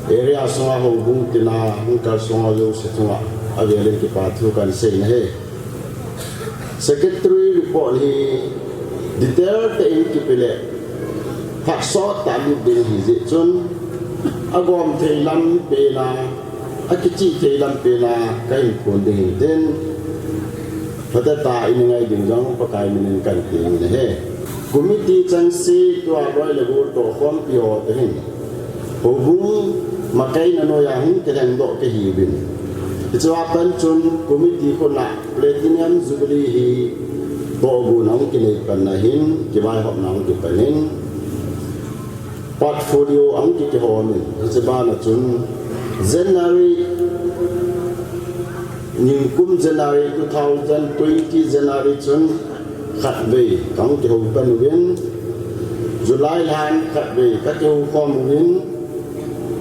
area song a hong bung tina hung ka song a yo se thua a về lên cái part thu kan sei na he secretary report hi detail te in ki pele phak so ta lu de hi je chun agom thei lam pe na akichi thei lam pe na kai kon de den phata ta in ngai ding jang pa kai min kan ti ne he committee chan si to a roi le go to khom pi ho te hin ho bung ma kai na no ya hin ke dang do ke hi bin chwa pan chun committee ko na platinum jubilee hi to bu nang ki nei pan na hin ki bai hop nang ki pan hin portfolio ang ki ho min se ba na chun January ning kum January 2020 January chun khat ve kang ki ho pan win July lan khat ve ka ki ho khom win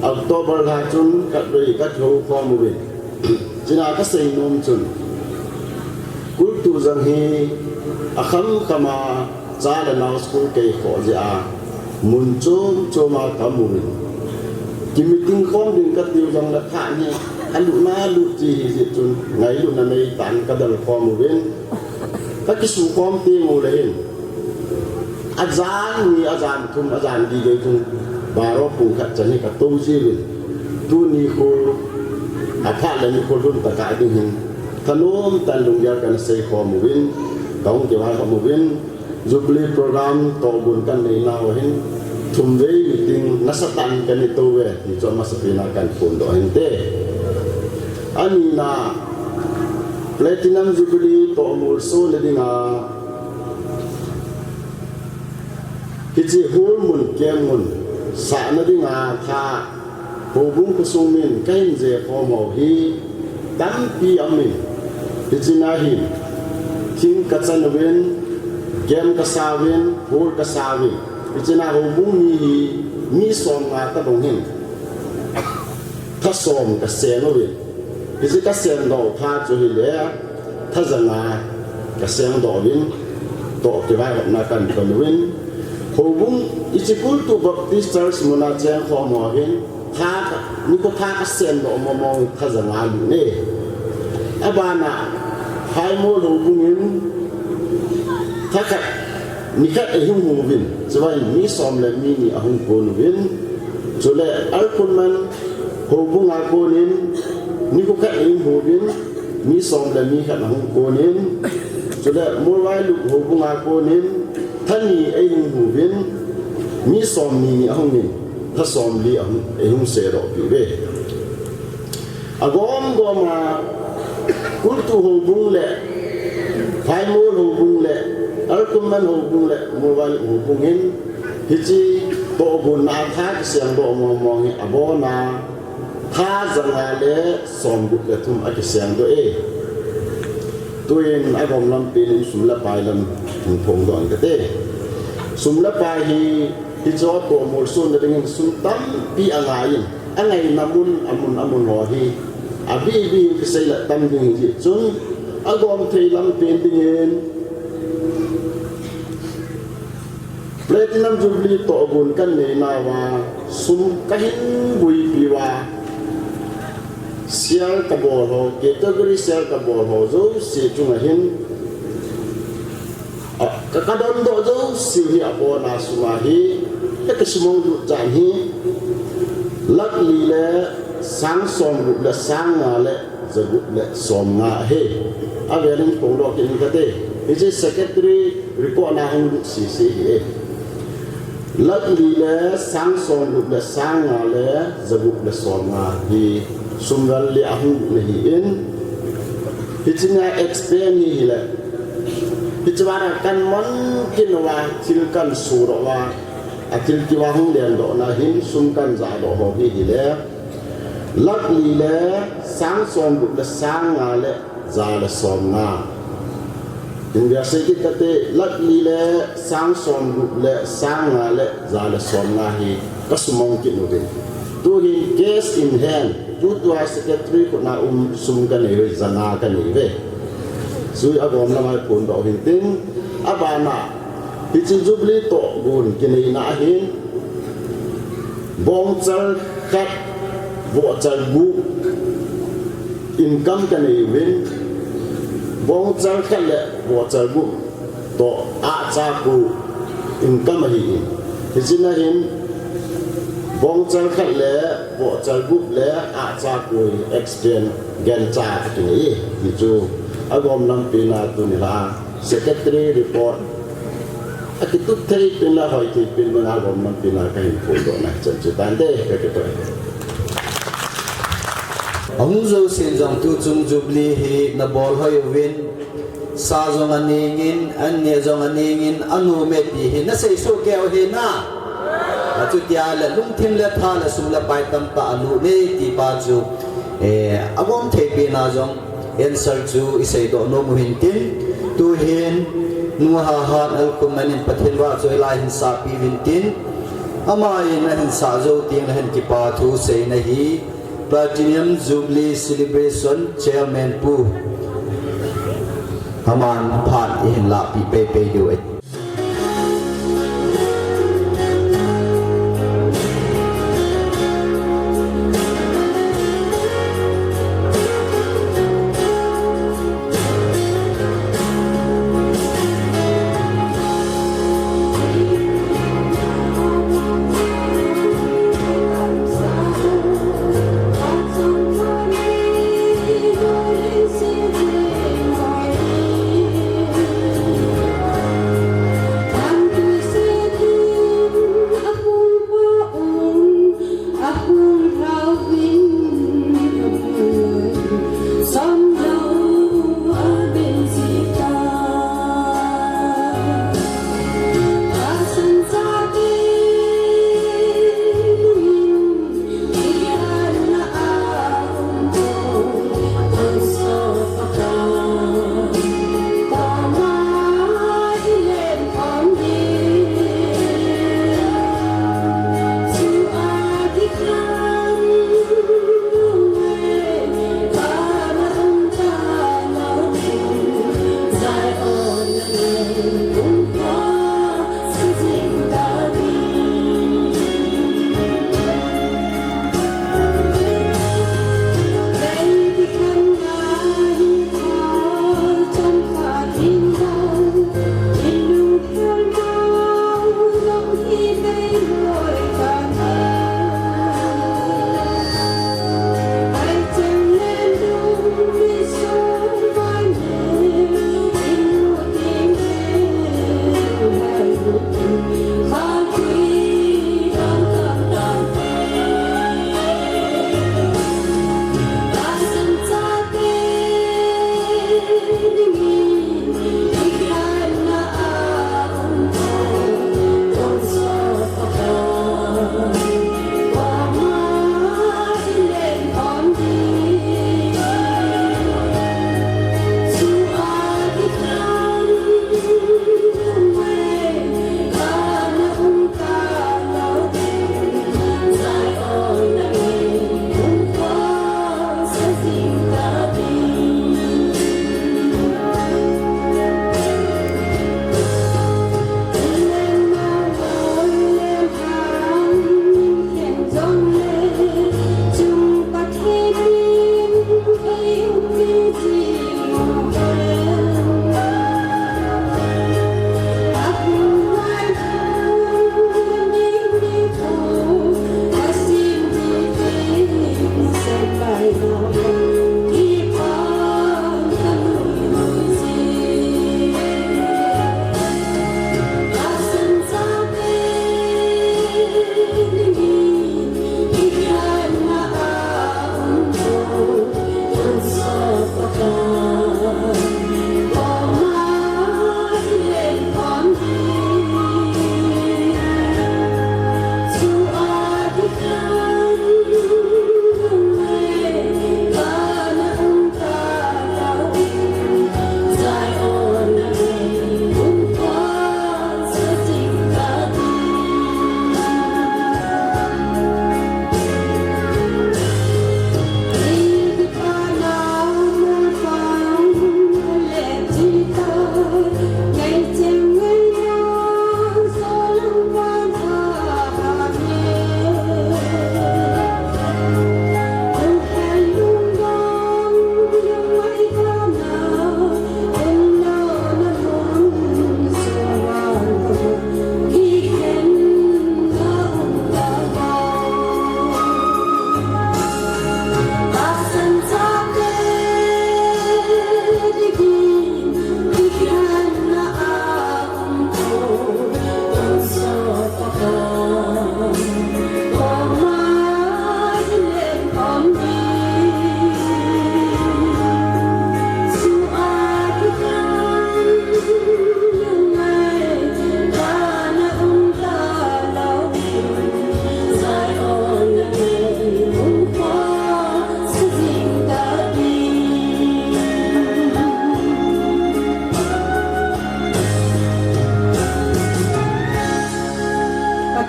October la chun khat ve ka ki ho khom win china ka sei nom chun kultuh jang hi akham kama cha la na school ke kho ja mun choma kamun ki meeting khom din ka tiu jang la kha ni alu na lu chi ji chun ngai lu na nei tan ka dal khom wen ka ki su khom ti ngo le azan thum azan di ge thum baro pung kha chani ka tu ji wen tu ni ko apha la ni ko lun ta ka ding hin thanom tan lung ya kan sei khom wen dong ki wa khom wen Jubilee program to bun kan nei naw hin thum ve meeting nasatan kan ni to we ti cho masapina kan pun do hin te ani na platinum jubilee to mul so le dinga kichi hul mun kem mun sa na dinga tha ho bung ku sung min kain je ko mo hi tam pi amin kichi na hin king ka chan wen kem ka sa wen hul ka sa wen kichi na ho bung mi som nga ta dong hin tha som ka se no wen kichi ka se no tha chu hi le tha zanga ka se do win to ke vai na kan kon win ho bung ichi Kultuh Baptist Church muna chen kho mo hin tha ni ko tha ka se do mo mo tha zanga lu ne abana hai mo lo bung hin tha ka ni ka e hung mu win chawai mi som le mi ni ahung ko nu win chule al kun man ho bung a ko nin ni ko ka e mu win mi som le mi ka ahung ko nin chule mo wai lu ho bung a ko nin thani e hung mu win mi som ni ahung ni tha som li ahung e hung se ro pi ve agom goma Kultuh ho bung le phai mo ho bung le alkuman ho bung le mobile ho bung hin hichi to bun na tha siang do mo mo hi abona tha zanga le som bu le thum a siang do e tuin a gom lam pin sumla pai lam thung thong do an te sumla pai hi cho to mol sun de ngin sum tam pi angai namun amun ho hi abi bi ke sei la tam ding ji chung agom thei lam pin dingin platinum jubilee to bun kan nei na wa sum kahin bui piwa sial ka bor ho category sial ka bor ho zo si chung hin ka don do zo si hi abona sumahi ka simong du jan hi lak li le sang som ru le sang nga le zagu le som nga he avelin tong do kin ka te is secretary report na hung si he lak li le sang som ru le sang nga le zagu le som nga hi sumral li ahung ne hi in hichina explain hi le hichwara kan mon kinwa tilkan suro wa atil ki wa hung len do na hin sum kan za do ho hi le lak li le sang som ru le sang nga le za le som nga in bia se ki tate lak li le sang som ru le sang nga le za le som nga hi kasumong ki no din tu hi case in hand tu secretary ko na sum kan ni zana kan ni ve sui agom na mai pun do hin tin abana Hichin Jubilee to gun kinai na hin bong chal khat vo chal bu income kanai win bong chal khat le vo chal bu to a cha ku income hi hichin na hin bong chal khat le vo chal bu le a cha ku extend gan cha kinai hi chu agom nam pina tu ni la secretary report akitu thei pina hoi ti pin na gom man pina kai photo na chan chu tan de ka ke to ông zo sin jong tu chung Jubilee hi na bol hoi win sa jong aningin an ne jong aningin anu me ti hi na sei so keo hi na chu tia la lung thim la tha la sum la pai tam ta anu le ti pa chu agom thei pina jong answer chu isei do no mu hin tin tu hin nuha han al kumanin pathinwa choi lai hin sa pi vin tin amai na hin sa zo ting hen ki pa thu sei na hi platinum jubilee celebration chairman pu haman phan in la pi pe do it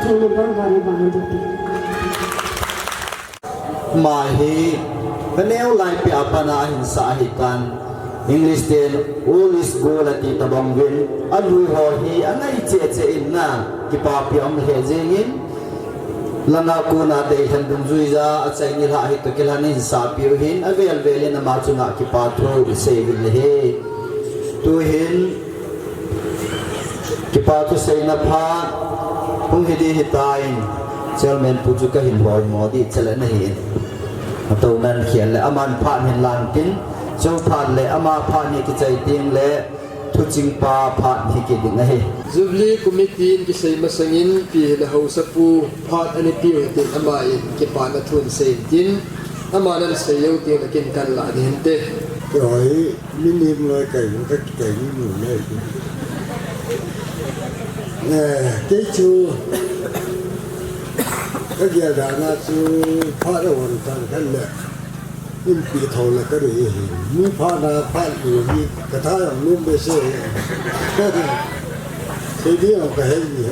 thing ni bang gani bang do ti mà hi panel lai pe apana hin sa hi kan English ten all is go la ti tabang win alui ho hi angai che in na ki pa pi am he jengin langa ko na de han dum zui za achai ni la hi to kelani sa pi hin avel vele na ma chuna ki pa tho se vil he tu hin ki pa tu sei na pha pung hi di hi tain chairman pu chu ka hin hoi mo di chala na hi to nan khian le aman pha hin lan tin châu phan le ama pha ni ki chai ting le thu ching pa pha ni ki ding he Jubilee committee ki sei masangin pi le ho sapu phat ani pi te ama in ki pa na thun sei tin ama nan sei yo ti na kin kan la ni te rồi minim nói cái như này nè cái chú cái giờ đã na chú phát ra hoàn toàn cái lệ nhưng bị thầu là cái đấy nhưng phát ra phát rồi đi cái thái ông luôn bây giờ thế đi ông cái gì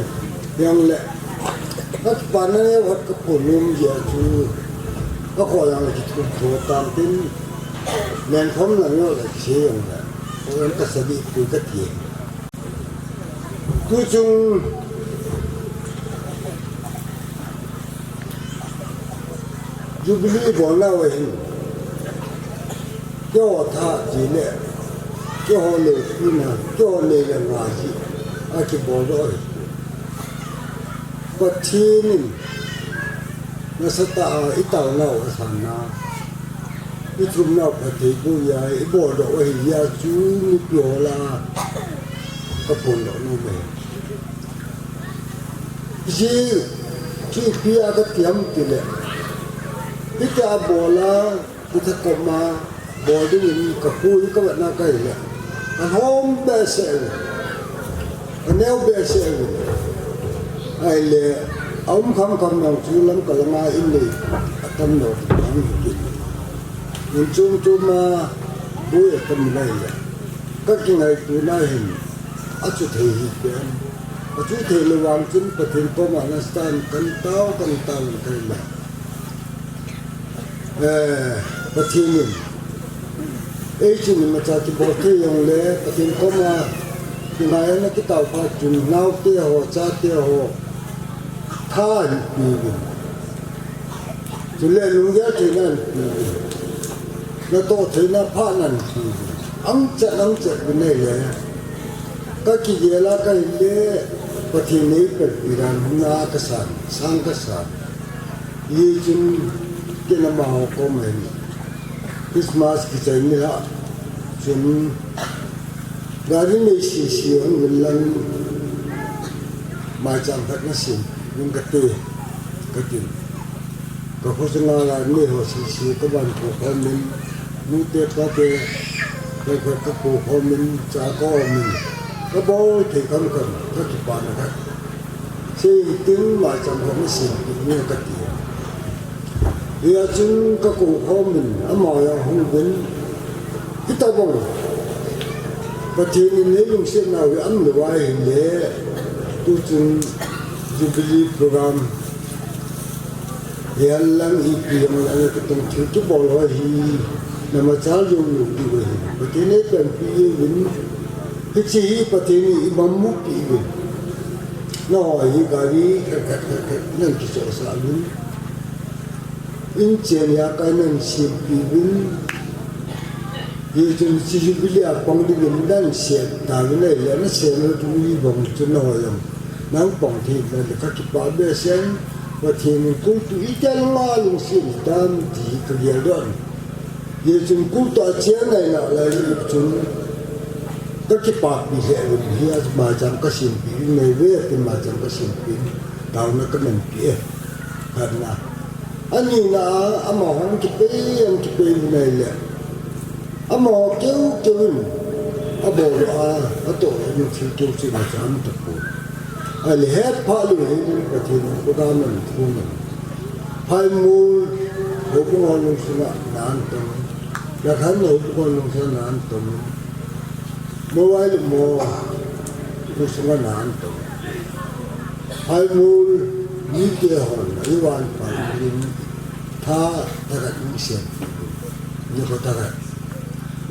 yang lệ các bạn này vật cái phổ luôn giờ chú có khỏi yang là chỉ thủ tam tin nên không là nó là chế ông là ông ta sẽ bị cứ cái gì cuối chung Jubilee bọn nào vậy cho thà gì nè cho họ lệ phi nào cho họ lệ là ngã gì ai cái bỏ rồi có thiên nó sẽ tạo ít tạo nào ở sàn nào ít chung nào phải thấy bùi dài ít bỏ độ ấy ya chú như kiểu là có bốn độ nó về gì chỉ phía cái tiệm thì lệ kita bola kita koma body ini kapui ka na kai la an home base an neo base ai le ông không nào chú lắm cả là in đi tâm độ tâm nhìn chung mà bùi ở tâm này các cái này tụi nó hình ở chỗ thị hiện ở chỗ thị là hoàng chính và thiên có mà nó stand cần tao cái nàyประเทศนึงจุนมาจากที่บอกที่ยังเล่ประเทศก็มาที่ไหนนะที่เต่าพาจุนน้าเตี้ยหัวจ้าเตี้ยหัวท่าปีนจุนเล่ลุงยาจุนนั่นปีนแล้วโตที่นั่นพานั่นปีนอังจัดเป็นไงเลยก็กี่เยล่ะก็เล่ประเทศนี้เป็นปีนันนากษัตริย์สังกษัตริย์ยี่จุนcái năm nào có mình Christmas cái ngày này là chúng đã đi mấy xí mình lần mai chẳng thật là xí nhưng cái tiền có khó khăn là mấy họ xí các bạn của mình nuôi tết các cái các cụ của mình cha có mình các bố thì không cần các bạn là các xây tiếng mai chẳng thật là xí nhưng cái tiền giờ chúng các cụ của mình ở mọi không quên cái tao bông và thì nếu dùng xe nào cái ấm được ai hình thế tôi chúng Jubilee program giờ lần ý kiến là cái tổng thiếu chút bỏ lại thì nằm ở trái dùng được đi về và thế nên cần phải vĩnh cái gì và thế này bấm mút đi về nó hỏi cái gì cái nên cái chỗ sao luôn in chen ya kai nan si pi bin ye chun si Jubilee pong di bin dan se ta le le na se no tu yi bong chun no yam nang pong thi na le ka ki pa be sen wa thi ni ku tu i tel ma lu si dan ti ka ye don ye chun ku ta chen này na la yi chun ka ki pa pi he hi as ma chang ka sim pi nei ve ti ma chang ka sim pi ta na ka men pi ha na anh nhìn là anh mò không chụp cái này là anh mò kêu anh bồ đó anh tổ anh kêu sự mà chán tập bộ anh là hết phá luôn hết cái chuyện của ta mình thu mình phải mua hộp ngon luôn xem naan tông là khán hộp ngon luôn xem naan tông mua luôn xem naan tông phải mua ni ke hon ai wan pa rin tha ta ni se ni ko ta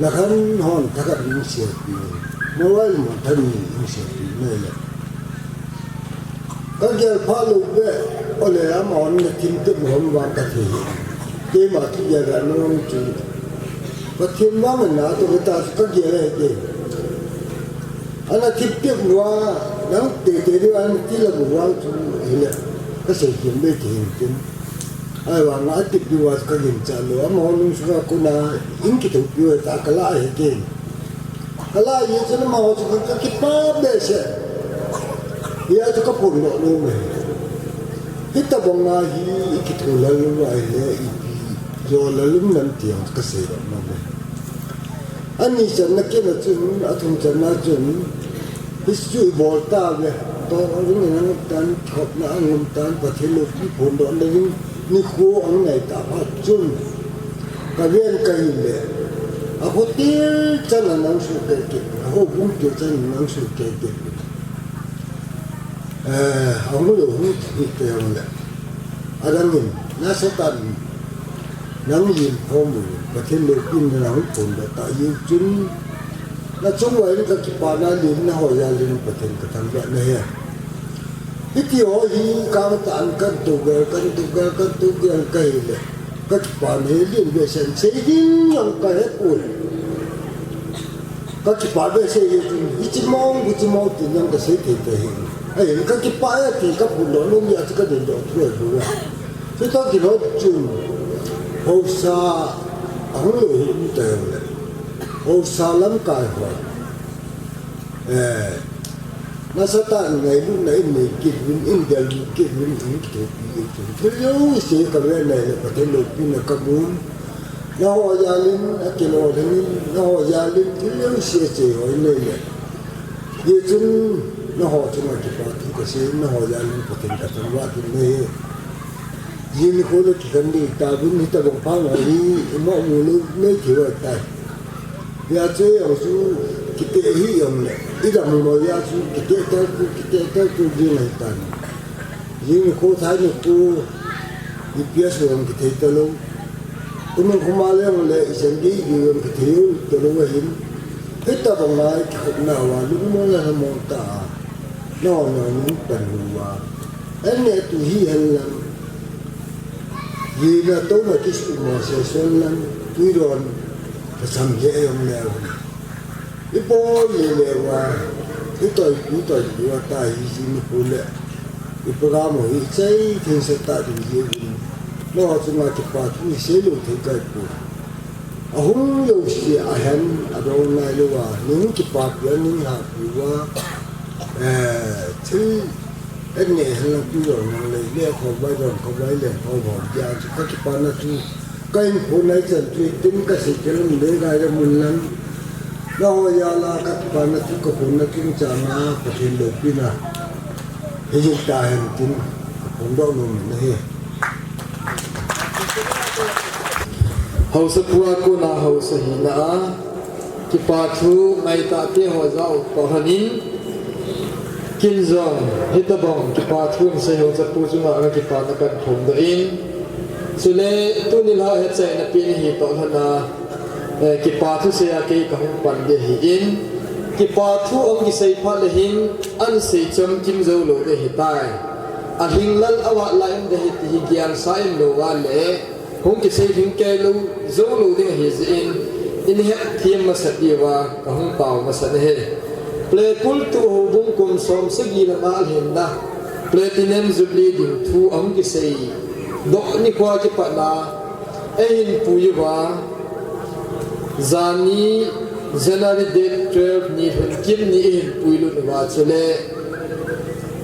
la kan hon ta ni se pi no wal mo ta ni se pi ne le ka ge pha lu be ole am on ne tin tu hom wa ka thi ke ma ki ya ga no chu pa tin ma na to ta ka ge le ke ana tip tip wa nang te ri an ti la bu wa chu ile ka se ki me ti tin ai wa na tip bi wa ka yin cha lo am on su ka ku na in ki tu pi ta ka la he ke ka la yi chu ma ho chu ka ki pa be se ya chu ka pu lo lo me hita bong na hi ki tu la lu wa ile i yo la lu nan ti ka se ro ma me ani chan na ke na chun athum chan na chun history volta ve to ring nang tan thop na angum tan pathilo ki phon do na ring ni khu ang ngai ta pa chun ka ven ka hi le a ho til chan na nang su ke ke ho bum ti chan nang su ke ke ang lo hu ti te le adangin na sa tan nang yin phom pathilo pin na ho phon da ta yu chun na chung wai ka ki pa na lim na ho ya lim pathen ka thang ba ne ya hiti ho hi ka ta an kan tu ga ka hi le ka ki pa ne lim be sen se yin yang ka he pu ka ki pa be se yi chi mong ti yang ka se te te hi ai ka ki pa ya ti ka pu lo lo ya ti ka de do tu ru ya se ta ki lo chun ho sa ang lo hi te le ô salam cài hỏi nó sẽ tạo ngày lúc nãy mình kịp vinh in del kịp vinh in kịp thế nếu sẽ cái này là có thể lột pin là các bốn nó họ gia linh cái lò thế nó họ gia linh thế nếu sẽ hỏi này là như chúng nó họ chúng ta kịp vào cái sẽ nó họ gia linh có thể cả thằng vợ cái này như khối là cái vấn đề ta vinh ta bằng phá ngoài đi mọi người lúc mấy kiểu ở đây ya chơi ở chỗ kita hi ông này ít là một ya chỗ kita tu đi này tan nhưng cô thấy được cô đi phía sau ông kita tới lâu cô mình không ai ông này xem đi đi ông kita tới lâu vậy hết ta bằng lại không nào mà lúc mới là một ta nó những tần hòa anh này tu hi hành làm vì là tôi mà cái sự mà sẽ xuân lắm tuy rồi sam ye ông leo cái bố leo qua cái tuổi của ta hi xin phụ lệ cái program ấy chơi thì sẽ tạo được gì nó chúng ta chụp vào chúng sẽ luôn thấy cái phụ không nhiều gì anh ở đâu này luôn à những chụp vào những hạt của chứ anh này là cái rồi này leo không bay lên không bỏ ra các chụp vào nó cái phụ này chân truy tính cái sự cái mình để ra cho mình lắm nó giờ là các bạn nó chỉ có phụ nó kinh trả na và tiền được pin à hiện tại hành chính cũng đâu luôn này hậu sự qua cô na hậu sự hi na ki pa thu mai ta te ho zau ko hanin kin zong hita bong ki pa thu se hậu sự pu chunga ki pa na kan thum da in sule tu ni la he chai na pi hi to hana ki pa thu se a ke ka hum pan de hi in ki pa thu om ki sei pha le hin an sei chom kim zo lo de hi tai a hing lal awa la em de hi gian sa em lo wa le hum ki sei hing ke lo zo lo de hi in he thiam ma sa di wa ka hum pau ma sa he ple kultuh ho bung kum som se gi la ma hin da platinum jubilee ding thu om ki sei do ni kwa ki pa na hin puiwa zani January date 12 ni hun kim ni hin puilu wa chule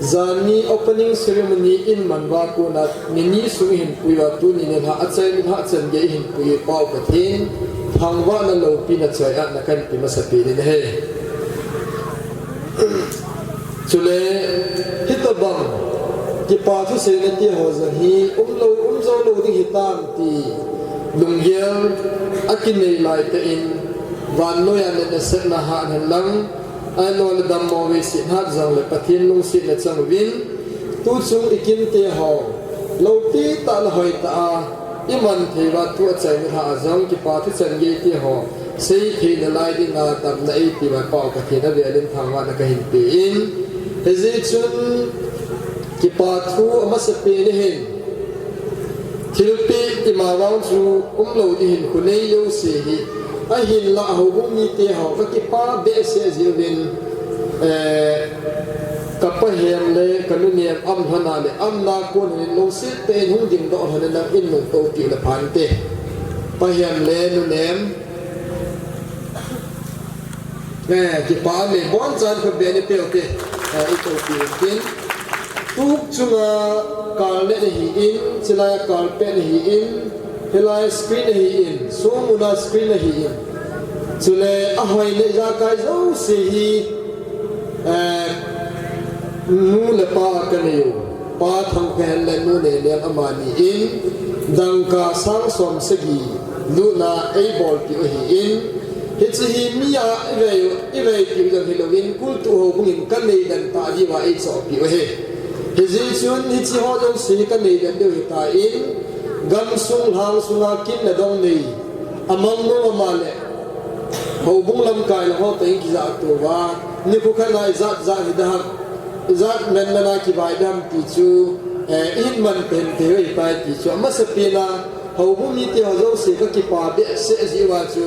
zani opening ceremony in manwa ko na ni su hin puiwa tu ni ne ha chen ge hin pui pau ka thin thangwa na lo pi na chai na kan pi ma sa pi ni he chule hitabang ki pa thu se ne ti ho za hi zo lo ding hi tam ti lungyel akinei lai te in van lo ya ne se na ha han lang ai lo le dam mo we si ha zang le pathin lung si le chang win tu chung ikin te ho lo pi ta la hoi ta iman theva tu chai mi ha zong ki pa thu chan ge ti ho sei thi na lai ding na tam na ei ti ma pa ka thi na velin thangwa na ka hin pi in hezi chun ki pa thu ama se pe ni hin thilpi ima wang chu lo di hin khu nei yo se hi a hin la ho bum ni te ho ka ki pa be se zilin kappa hiam le kanu niam am hana le am na ko ni lo se te hung ding do hana na in no to ti la phan te pa hiam le nu nem ki pa me bon chan ko be ni pe te I to ti tin tuk chunga kal le hi in chila kal pe hi in helai screen hi in so muna screen hi in chule a hoi le ja kai zo se hi nu le pa ka ne yo pa thang phen le nu ne le amani in dang ka sang som se gi lu na a bol ti hi in hitsi hi mia ive ti ga hilowin kultu ho bungin kan nei dan ta di wa ai so pi he hizi chun hitsi ho jong si kan nei dan de ta in gam sung hang sunga kin na dong nei amang no ma le ho bung lam kai la ho te ki za to wa ni ku khana zat za hi da zat men na ki bai dam ti chu in man pen te ri pa ti chu ma se pi na ho bung ni ti ho zo si ka ki pa be se ji wa chu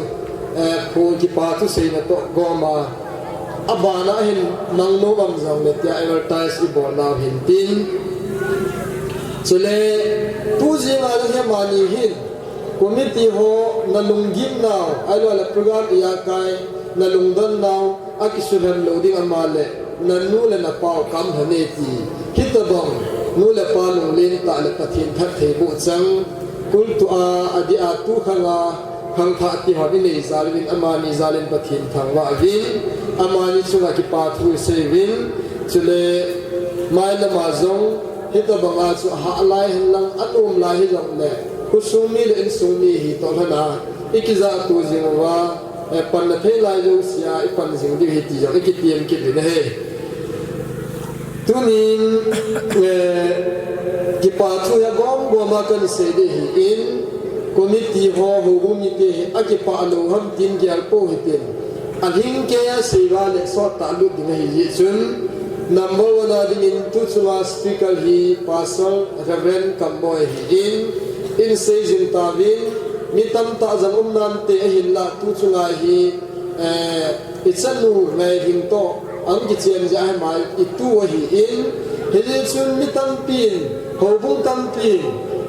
ko ki pa tu se na to goma abana hin nang no bang jang le tia advertise I bo na hin tin chule tu ji ma le mani hin committee ho na lungim now alo la program ya kai na lungdan now akisuhan loading amale na nu le na pau kam hane ti hitabang nu le pa lung len ta le pathin that thei bu chang kultu a adi a tu khanga khang tha ti ho ni zalin amani zalin pathin thangwa vin amani chunga ki pa thu se vin chule mai la ma zong hitabanga chu ha lai hin lang atum lai hi jong le kusumi le insumi hi to hana ikiza tu jingwa pan na thei lai jo sia I pan jing di hi ti jo ikitiem ki ne he tunin ki pa thu ya gom goma kan se de hi in committee ho ho gumi te aki pa lo ham tin gyal po hi ten ahing ke ya sewa le so ta lu ding hi chun number 1 ding in tu chunga speaker hi pasal reverend kamboy hi in season tavin mitam ta jangum nan te hin la tu chunga hi ichanu mai hing to ang ki chen ja mai itu hi in he chun mitam pin ho bung tam pin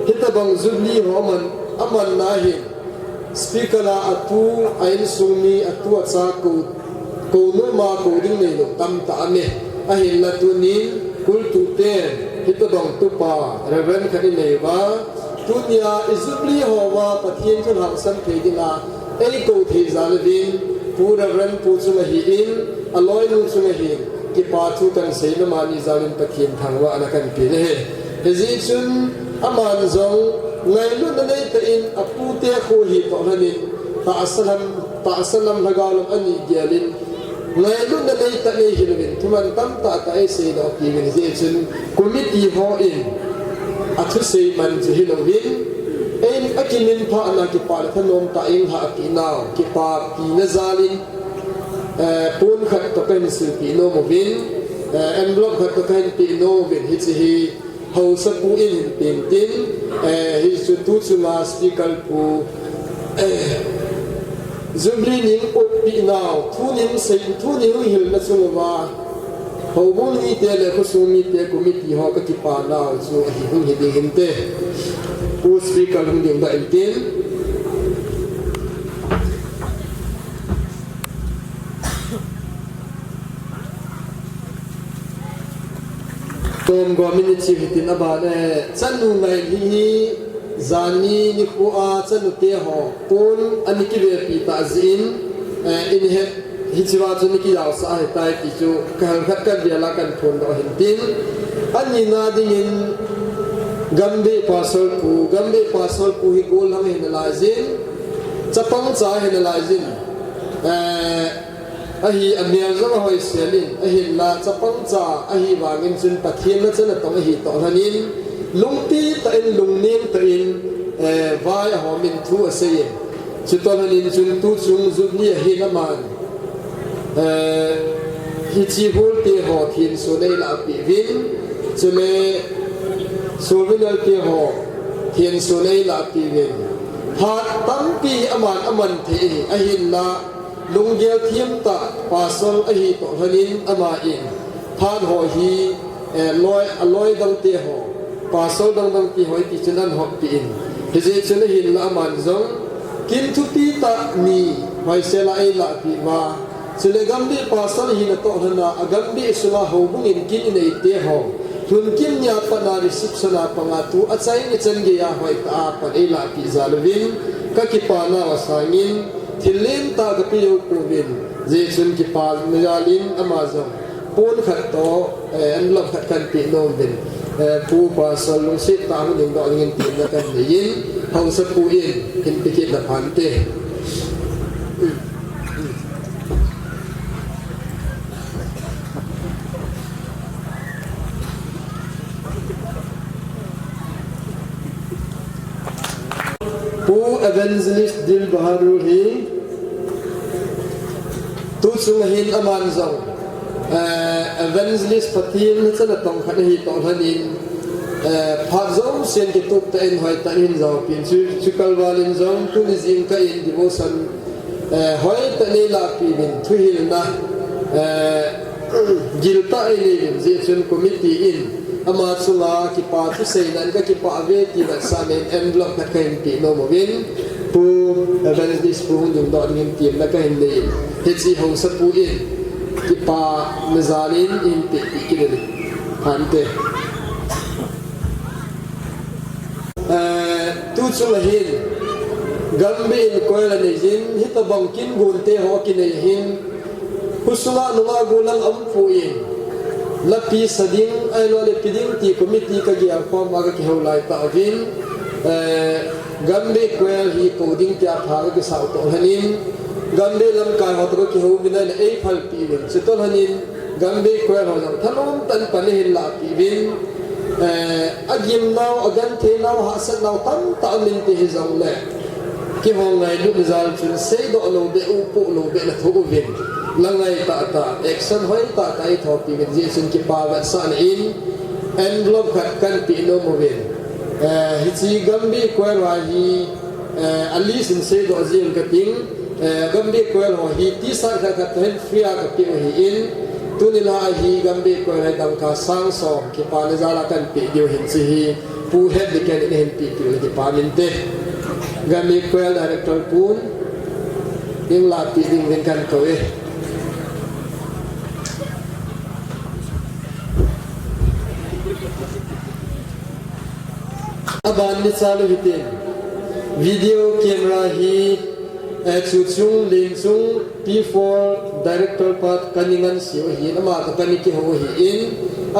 hitabang Jubilee ho man aman nahin speaker la atu ain sumi atu acha ko no ma ko ding nei lo tam ta ame ahin la tunin kultu ten hitabang tu pa reverend khani nei wa tunia Jubilee ho wa pathian chun hang sam the dina ei ko the zalvin pu reverend pu chunga hi in aloi nu chunga hi ki pa thu kan sei na mani zalin pathian thangwa ana kan pi le he chun aman zong ngai lu na nei ta in apu te kho hi to hanin ta asalam lagalum ani gelin ngai lu na nei ta nei hilwin thuman tam ta ta ai sei do ki gen je chun committee ho in athu sei man je hilwin en akinin pha ana ki pa thanom ta in ha ki naw ki pa pi na zalin pun khat to kan sil pi no movin envelope khat to kan pi no vin hi chi ho sa pu in tin tin hi su tu chunga speaker pu Jubilee ning op pi naw thunin sei thunin hil na chungwa ho bun ni te le ko sumi te committee ho ka ki pa naw chu hi hung hi ding te pu speaker hung ding da tin tom go minute hitin aba ne chanu ngai hi zani ni ku a chanu te ho pun ani ki ve pi ta zin in he hi chiwa chu ni ki yaw sa hai tai ti chu kal khat kan dia la kan thon do hin tin ani na ding in gambe pasol pu hi gol ham hin la zin chapang cha hin la zin ahi amial zong hoi selin ahi la chapang cha ahi wangin chun pathian na chana tong ahi to hanin lungti ta in lungning ta in vai homin thu asay chutol hanin chun tu chung Jubilee ahi naman hi chi hul te ho thin so nei la pi vin chule sovinal te ho thin so nei la pi vin ha tampi aman the ahi la lunggel thiam ta pasal ahi to hanin ama in than ho hi loi dang te ho pasal dang ti hoi ti chunan ho pi in hije chuna hin la man zong kin thu pi ta mi hoi se la ai la pi ma chule gambi pasal hi na to hana agambi sula ho bung in kin nei te ho thun kim nya pa na reception a panga tu achai ni chen ge ya hoi ta pa ai la pi zalwin ka ki pa na wasangin thilin ta ka pi yo provin je chun ki pa mejalin amazon pon khat to an lok khat kan pi no bin pu pa sol lu sit ta mu ding do ngin tin na kan yin hau sa pu in kin pi ki na phan te pu evangelist dil bahadur hi tu chung hin aman zong evangelist pathian chana tong khan hi to hanin phat zong sen ki tup ta in hoi ta in zo pin chu kalwalin zong tu ni jing ka in devotion hoi ta nei la pi bin thu hil na gil ta ai ni je chun committee in ama chunga ki pa tu sei nan ka ki pa ve ti na sa nen envelope ka kain pi no mo vin pu evangelist pu dung do ngin ti na ka hin nei he chi ho sa pu in ki pa nazalin in pi ki de han te tu chunga hin gambe in koila nei jin hita bang kin gun te ho ki nei hin husula nuwa gulang am fu in lapi sading ai lo le piding ti committee ka gi al form aga ki holai ta avin gambe kwel hi coding ti apha ga sa to hanin gambe lam ka ho to ki ho bina le ei phal pi win chitol hanin gambe kwel ho jang thanom tan pan hin la pi win agim naw agan the naw ha sa naw tam ta min ti hi jang le ki ho ngai lu zal chun sei do lo be u pu lo be na thu win langai ta action hoi ta kai thopi gen je sun ki pa wa san in envelope khat kan pi no mo ven hi chi gambi kwel wa hi ali sin se do azim ka ting gambi kwel ho hi ti sa kha kha ten free ka pi hi in tunila hi gambi kwel hai dam ka sang so ki pa le zala kan pi dio hin chi hi pu head de kan hin pi le ki pa min te gambi kwel director pun ding la pi ding ven kan ko aban ni chalu hitin video camera hi chu chung lin chung p4 director pat kaningan siu hi ama ka kani ki ho hi in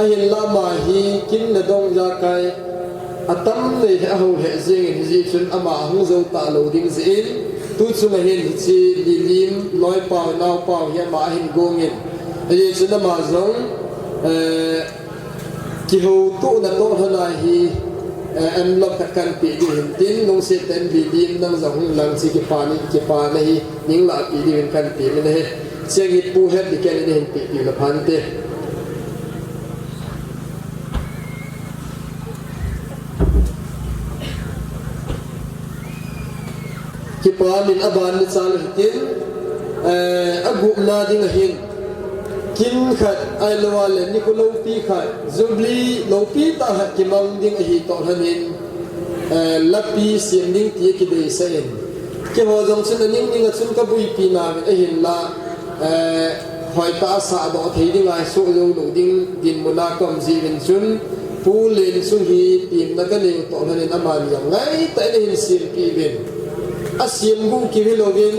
a hin lama hi kin na dong ja kai atam nei a ho he zeng hi ji chun ama hung zo ta lo ding zin tu chu ma hin hi chi lilim loi pau nau pau hi ma hin gongin hi chun ama zong ki ho tu na to hana hi envelope ka kan pi di hin tin nong se ten bi dim nang zong lang si ki pa ni ning la pi di hin kan pi me ne se gi pu het di ken ni hin pi la phan te ki pa min aban ni chal tin agu na ding hin kin khat ai lawale ni ko lo pi khat Jubilee lo pi ta hat ki mang ding hi to hanin lapi sim ding ti ki dei sen ki ho jong chen ning ning chun ka bui pi na a hin la hoi ta sa do thei ding ai so lo lo ding din mula kom ji win chun pu len su hi tim na ka le to hanin aman yang ngai ta le hin sim pi bin a sim bu ki wi lo bin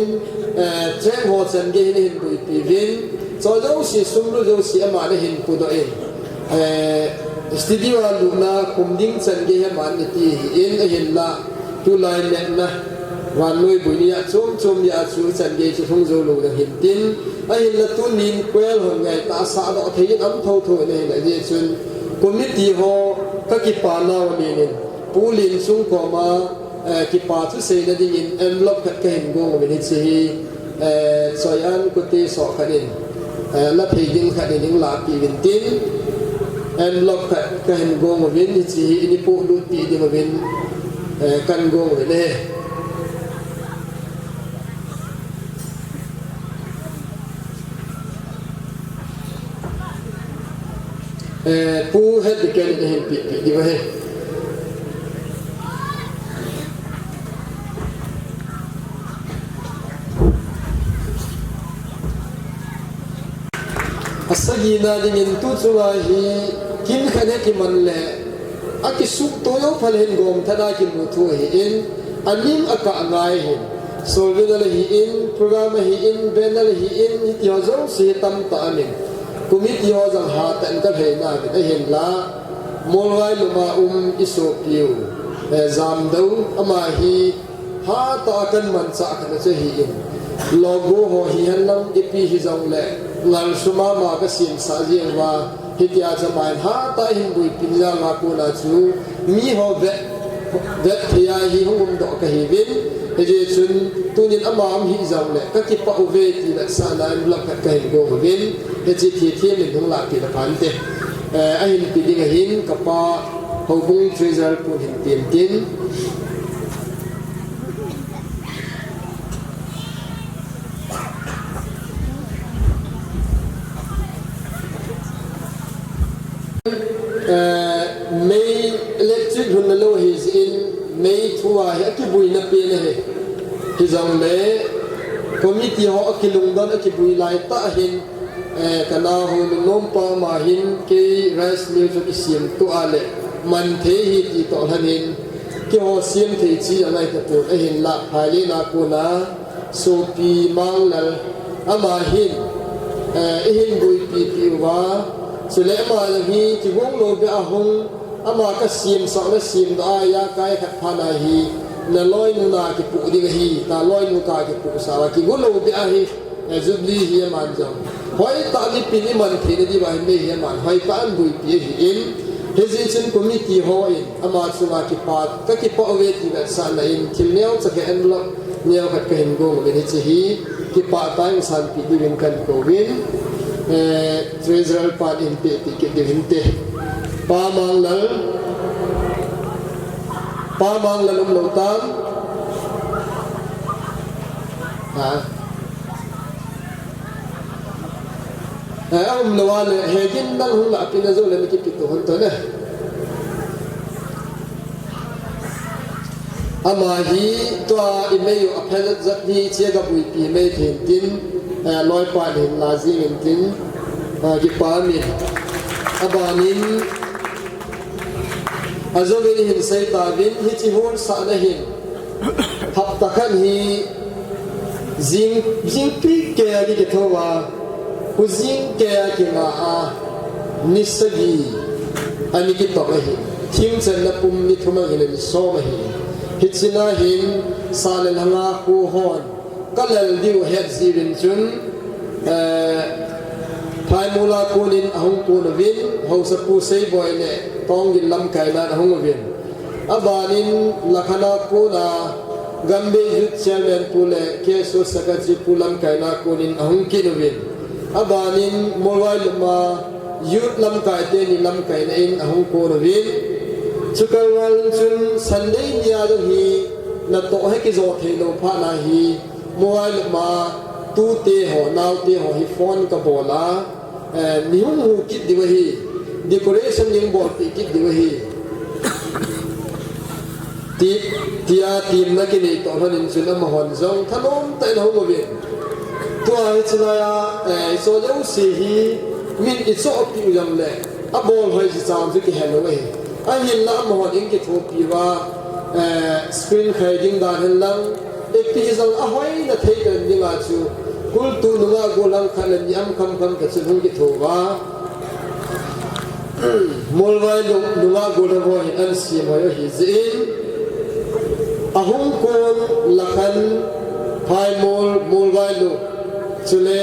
chen ho chen ge hin bui pi bin so jo si sumru jo si ama le hin pu do in studio lu na kumding chan ge ha man ti in a hin la tu lai net na wan loi bu ni ya chom ya chu chan ge chu thung zo lo da hin tin ai là tu nín quên hồi ngày ta xã đó thấy ấm thâu thôi này là gì chuyện committee ho các cái pa nào nín pulin sung có mà cái pa thứ xây là đi nín envelope cái hình gồm mình chỉ soi ăn cái tê sọ cái nín là thấy những cái nín là cái viên tin envelope cái hình gồm mình chỉ ini phụ đút tí đi mà mình căn gồm mình đây pu hết đi cái này bị đi về asagi na dingin tu chunga hi kin khane ki man le aki suk to yo phalen gom thada ki mu thu hi in anim aka ngai hi solvenal hi in program hi in benal hi in yo zo si tam ta amin kumit yo jang ha tan ka he na bi hen la molwai luma iso piu zam do ama hi ha ta kan man cha kan che hi in logo ho hi han lam ipi hi zong le ngal suma ma ka sim sa jiang wa hitia chaman ha ta hin bui pinja ma ko na chu mi ho ve thia hi hum do ka hi vin he je chun tunin ama am hi zong le ka ki pa uve ti la sa na blok ka hi go vin he chi thi thi min hung la ti la phan te a hin pi ding a hin ka pa ho bung treasure pu hin tin tin May electric hunalo is in May thua hi akibui na pe ne he hizang le committee ho akilung dan akibui lai ta hin kana ho nom pa ma hin ke rice mill to isim to ale man the hi ti to hanin ke ho sim the chi angai ta pu a hin la phali na ko na so pi mang lal ama hin hin bui pi wa sule ma la hi ti gong lo be a hong ama ka sim sa la sim da ya kai khat phana hi na loi nu na ki pu ding hi ta loi nu ka ki pu sa wa ki go lo be a hi Jubilee hi man jam hoi ta li pin man thi di ba me hi man hoi pa an bui pi hi in hesitation committee ho in ama chunga ki pa ka ki pa we ti ba sa na in thil neo cha ke envelope neo khat ka hin go me ni chi hi ki pa ta san pi di rin kan ko win treasurer part in pe ti ke din te pa mang lal lo tam ha lo wa le he jin dang hu la pi na zo le mi ki pi to hon to ne ama hi to email apel zat ni che ga bui pi me thin tin loi pa hin la zi min tin ki pa mi abanin azovin hin sai ta bin hi chi hon sa na hin hap ta khan hi jing pi ke ali ke thowa ku jing ke ki na a nisagi ani ki to hi thim chen na pum ni thuma hin ni so ma hi hichina hin salen hanga ku hon kalal diu het zirin chun thai mula kunin ahung kun vin hausa pu sei boy ne tong gin lam kai na ahung vin abanin lakhana kuna gambe youth chairman pule keso secretary pulam kai na kunin ahung kin vin abanin mobile ma youth lam kai te ni lam kai na in ahung kun vin chukalwal chun sunday nia do hi na to he ki zo the lo pha na hi mobile ma tu te ho now te ho hi phone ka bola ni hu kit di wa hi decoration ning bol ti kit di wa hi ti tia tim na ki ni to hanin chun ma hon zong thanom ta no mo bi to ai chuna ya so yo si hi min it so op ti yam le a bol hoi si cham ki hello we a hin la ma hon ing ki tho pi wa screen khading da hen lang activism a hoi na thei kan ni nga chu kultuh nunga golang khalan yam kam ka chhung ki thowa molwai nunga golang ho an si mo hi zin ahung kon lakhan phai molwai lu chule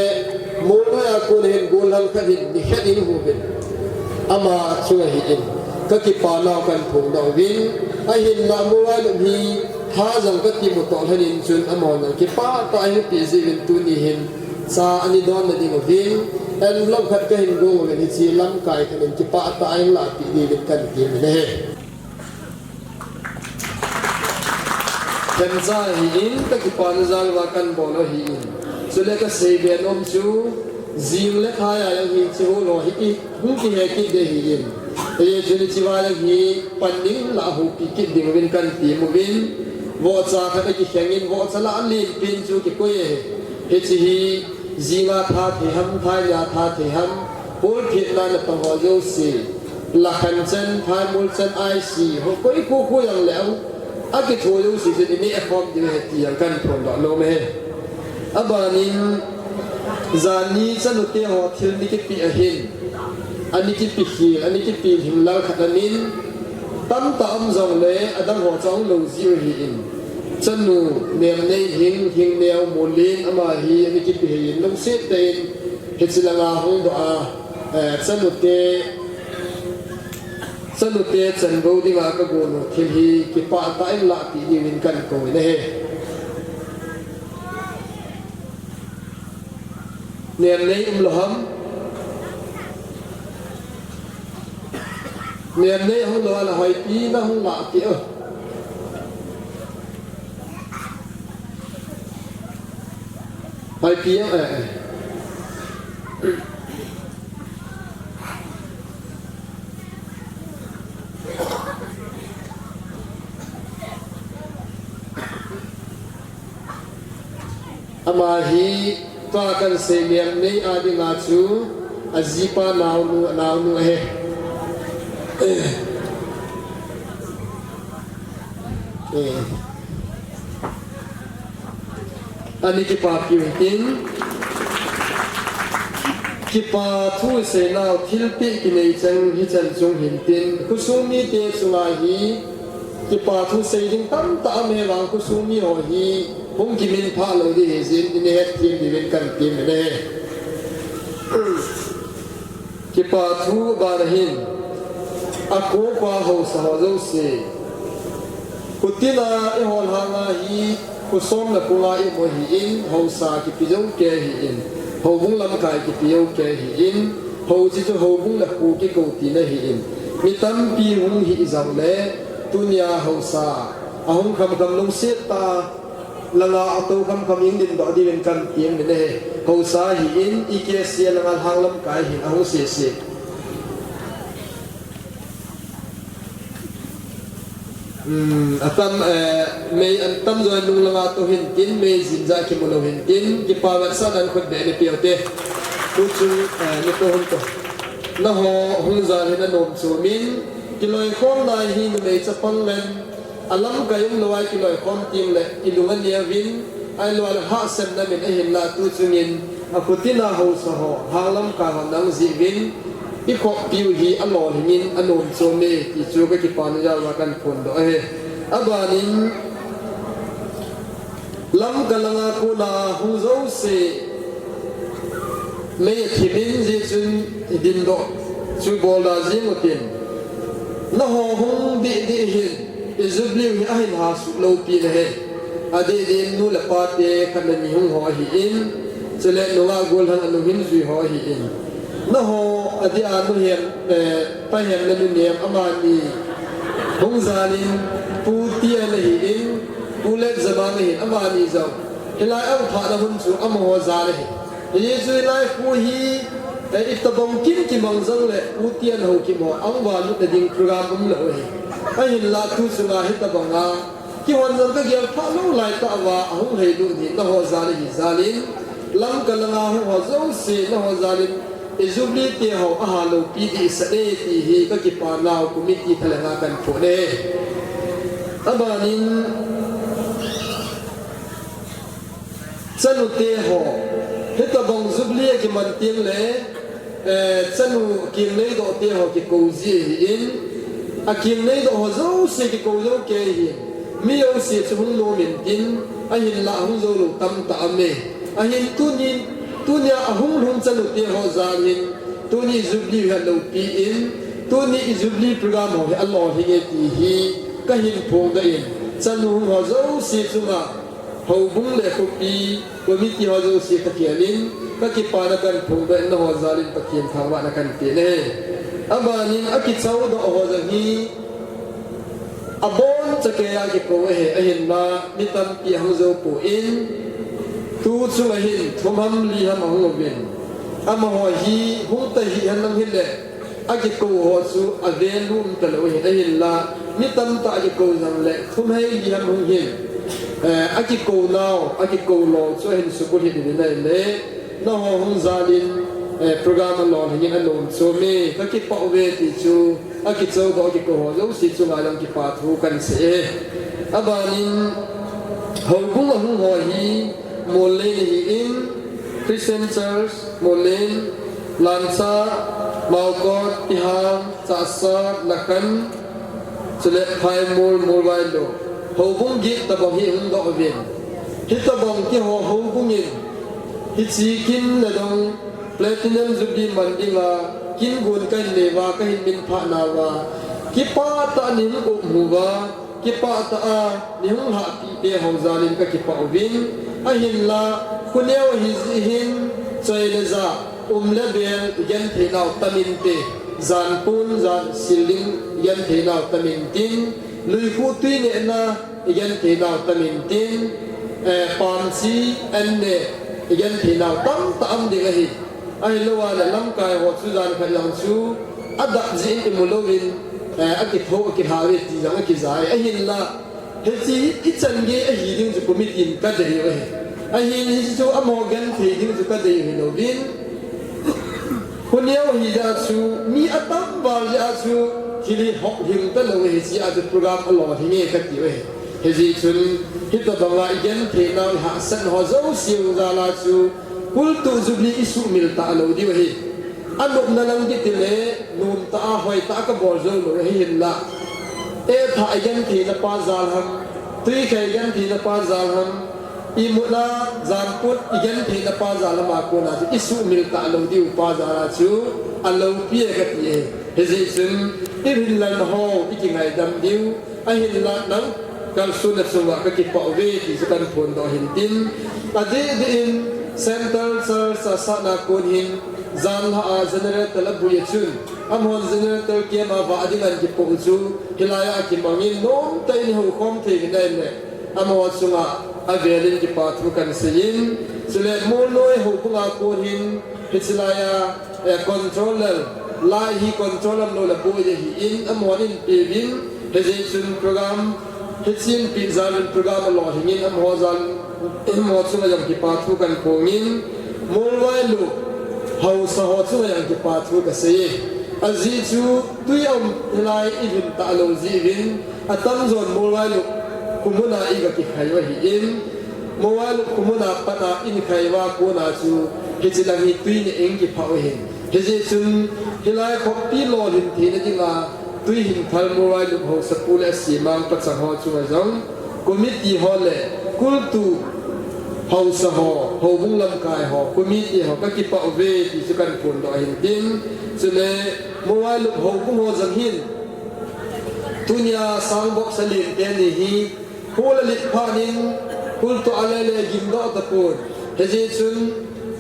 มูลให้อากูเห็นกูลังขันหินนี่แค่นี้หูเป็นอามาช่วยหินก็กิปานาวกันผงดอกวินไอหินนามัวลุมีท้าจังก็ตีมุตอหินจุนอมอนังกิป้าก็ไอหุปีซีวินตุนีหินซาอันนี้ดอนนั่นเองวินเอ็นลำขัดก็เห็นกูกันที่ลำกายขันกิป้าตายหลับปีดีเป็นกันกินเลยเป็นซาหินก็กิปานจังว่ากันบอลหินสุดเลยก็เสียเบียนอมชูจิมเล็กหายอะไรหินชิโฮโลหินหุ่นที่เหกิดเดียหินเยจุนชิวาลังหิปันนิ่งละหูปีกิดดิ่งวินกันตีมวินวอซาขันกิแข่งอินวอซาละอันลินปินชูกิโกเยเฮชิฮีจิงาทาเทหัมทายาทาเทหัมพูดผิดนั่นเป็นหัวโยสีละขันเซนทายมูลเซนไอซีหกคนคู่อย่างแล้วอากิทัวโยสีจุดนี้ฟอร์มดีเหตุอย่างกันผลดอกโลเมอับบานินจานีสนุกเที่ยวทิลนิกิปีอหินอันนี้กิปีขีอันนี้กิปีหิมลาวขัดนินตั้มตามจงเลยอดังหัวจงลูซิวหินสนุเนียมในหิงเนียวมูลินอามาฮีอันนี้กิปีหินลงเสตเตนเฮจิลงาหงดอาสนุกเตจันบูดิงากบูนทิลฮีกิปาตายละปีดีวินกันโกยเน่เนียมในลหัมเนียมในห้องเราละหอยปีนะห้องละปีหอยปีอามาฮีก็กันเสียงนี้อาดิมาชูอาจิปานาวนูเฮอันนี้กิปาพิวหินกิปาทูเสนาทิลปิกินในจังฮิจันจงหินตินคุสุมีเตสุลาฮีกิปาทูเสดิงตั้มตามเมวังคุสุมีโอฮีผมกิมินพาโลดีเฮซินอินเฮตทีมดีเป็นกันทีมเน่กิปาทูบาร์หินอากูปาหูสาวโจสีกุตินาอิฮอลฮางาฮีกุสมนักกุลาอิโมฮีอินหูสากิปิโยเกฮีอินหูบุงลำกายกิปิโยเกฮีอินหูจิจุหูบุงนักกูกิโกตีนฮีอินมิตัมปีหุงฮีจังเลตุนยาหูสาอาหุงคำลงเสียตาลังอาตัวคำยิงดินดอกดีเป็นกันเตียงเน่หูสาฮีอินอีเกเซียลังหางลำกายหินอาหุเสียตั้มไม่ตั้มโดยนุ่งละมาตัวหินกินไม่จินจากิมุลหินกินกิปาวัสดันคนเดนเปียวเตกุจูนี่ตัวหุ่นตัวละหอหุ่นจานหินนมสูมินกิลอยข้อมได้หินไม่จะปังเล่นอัลลัมกายุมลอยกิลอยข้อมติมเล่กิลุมันเนียวินไอลอยหาเซนนั่นเป็นหินลาตุจุงินอากุตินาหูสหอหาลัมกาหันนังจีวินอีกปิวฮีอัลลอฮ์หินอันนมโซเมที่จูก็กิปานุจาว่ากันคนด้วยอับบานินลำกันละกูลาหูโจเซไม่ที่มินจีจุนดินโดจูบอลาจิมุตินละหงดีหินอิจุบลิวฮิหาสุโลปีนะเฮอดีดินนูละปาเตขันนิหงหอหินจะเล่นนัวกูลหันอนุหินจุยหอหินนะฮะอดีอานุเห็นไปเห็นแล้วเนี่ยอามานีหงซาลินปูเตียนหินปูเล็กสบานหินอามานีเจ้าเฮลัยอัลฟาดหุ่นสูอามาหัวซาลินเยซูไลฟูฮีอิตบังกินกิมังซังเลยปูเตียนหูกิมหัวอังวาลุตดิ่งกรามอุ้มเลยไอ้หินลาทุสุงาฮิตบังอาที่วันนั้นก็เกี่ยวพัลุไลตะว่าหงเฮดูนี่นะหัวซาลินซาลินลำกันละหัวเจ้าสีนะหัวซาลินอิจุบลีเตียหงอาหารลูปีดีสเตตีฮีก็กิปานาวกุมิตีทะเลงากันโผล่อับบานินสนุเตียหงฮิตบังจุบลีกิมันเตียงเลยสนุกินเลยดอกเตียหงกิโกซีหินอากินเลยดอกหัวเจ้าสีกิโกเจ้าเกหินมีเอาสีชุนโลมินกินอาหินละหุโจลูตัมตามเมอาหินตุนิน tunia ahung hung chanu te ho zalin tuni Jubilee ha lo pi in tuni Jubilee program ho Allah hi nge ti hi ka hin phong da in chanu ho zo si chunga ho bung le ko pi committee ho zo si ka kialin ka ki pa na kan phong da in ho zalin pa kien thangwa na kan te ne abanin aki chau do ho za hi abon chakaya ki ko he ahin na nitam pi hang zo po in tu chu hin thumam li ham hong bin ama ho hi hung ta hi hanam hin le aki ko ho chu aven lum ta lo he ahin la nitam ta aki ko jam le thum hai li ham hong hin aki ko now aki ko lo chu hin su ko hi ni nai le no ho hong zalin program lo hin an lom so me ka ki pa we ti chu aki chau do ki ko ho zo si chu ma lang ki pa thu kan se abanin ho bung hong ho hi Molen in Christian Church, Molen, Lansa, Maukot, Ihang, Sasa, Lakan, Sulet Pai Mul Mulwailo. Hobung git tabong hi hung do vin. Hitabong ki ho bung in. Hitsikin na dong Platinum Jubilee Mandinga, kin gun kan lewa ka hin min pha nawa. Kipa ta nin ko muwa, kipa ta a ni hung ha pi pe ho zalin ka kipa vin. Ahin la kuneo hin choi le za le bel yan the naw tamin te zan pun zan siling yan the naw tamin tin lui khu tui ne na yan the naw tamin tin pam si an ne yan the naw tam tam de hi ai lo wa la lam kai ho chu zan kha yang chu adak zin imulovin akitho ki hawe ti jang ki zai ahin la heti ichange a hiding ju committee ka de he a hin chu amogan theding ju ka de he no bin kunyo hi da chu mi atam bal ja chu thili hok him ta lo he si a ju program a lo hi nge ka ti we he ji chun hit ta banga igen the na ha san ho zo siu za la chu kultuh Jubilee isu mil ta lo di we anok na lang ki tile num ta hoi ta ka bol zo lo he hin la tha igen thi na pa zal ham tui khai igen thi na pa zal ham imula zan put igen thi na pa zal ma ko na isu mil ta lo di pa zala chu alo pie ka ti he ji sun irin lan ho ikingai dam diu a hin la nang kal sunat suwa ka ki pa we ti kan phon do hin tin ade in central sa sa na kon hin zan ha generator la buye chun amon generator ke ma ba adingan ki po chu hilaya ki mangin nom tai ni ho khom the ni dai ne amo chunga avelin ki pa thu kan sein chule mo loi ho punga ko hin hichilaya controller la hi controller lo la buye hi in amon in pevin hezin program hichin pizan program lo hin amo zan amo chunga jam ki pa thu kan pongin mo loi lu hau sa ho chu yang ki pa thu ka sei azi chu tuyam lai ibin ta lo zi bin atam zon mobile kumuna iga ki khaiwa hi in mobile kumuna pata in khaiwa ko na chu hichilang hi tui ni eng ki phau hin hiji chun hilai khop pi lo hin thi na jinga tui hin thal mobile ho sa pula simang pa chang ho chu ma jong committee ho le kultuh hau sa ho bung lam kai ho committee ho ka ki pa ve ti chu kan phun do hin tin chule mobile ho bung ho jang hin tunya sang box salin te ni hi khula lit phanin kultuh alele gim do ta pun heji chun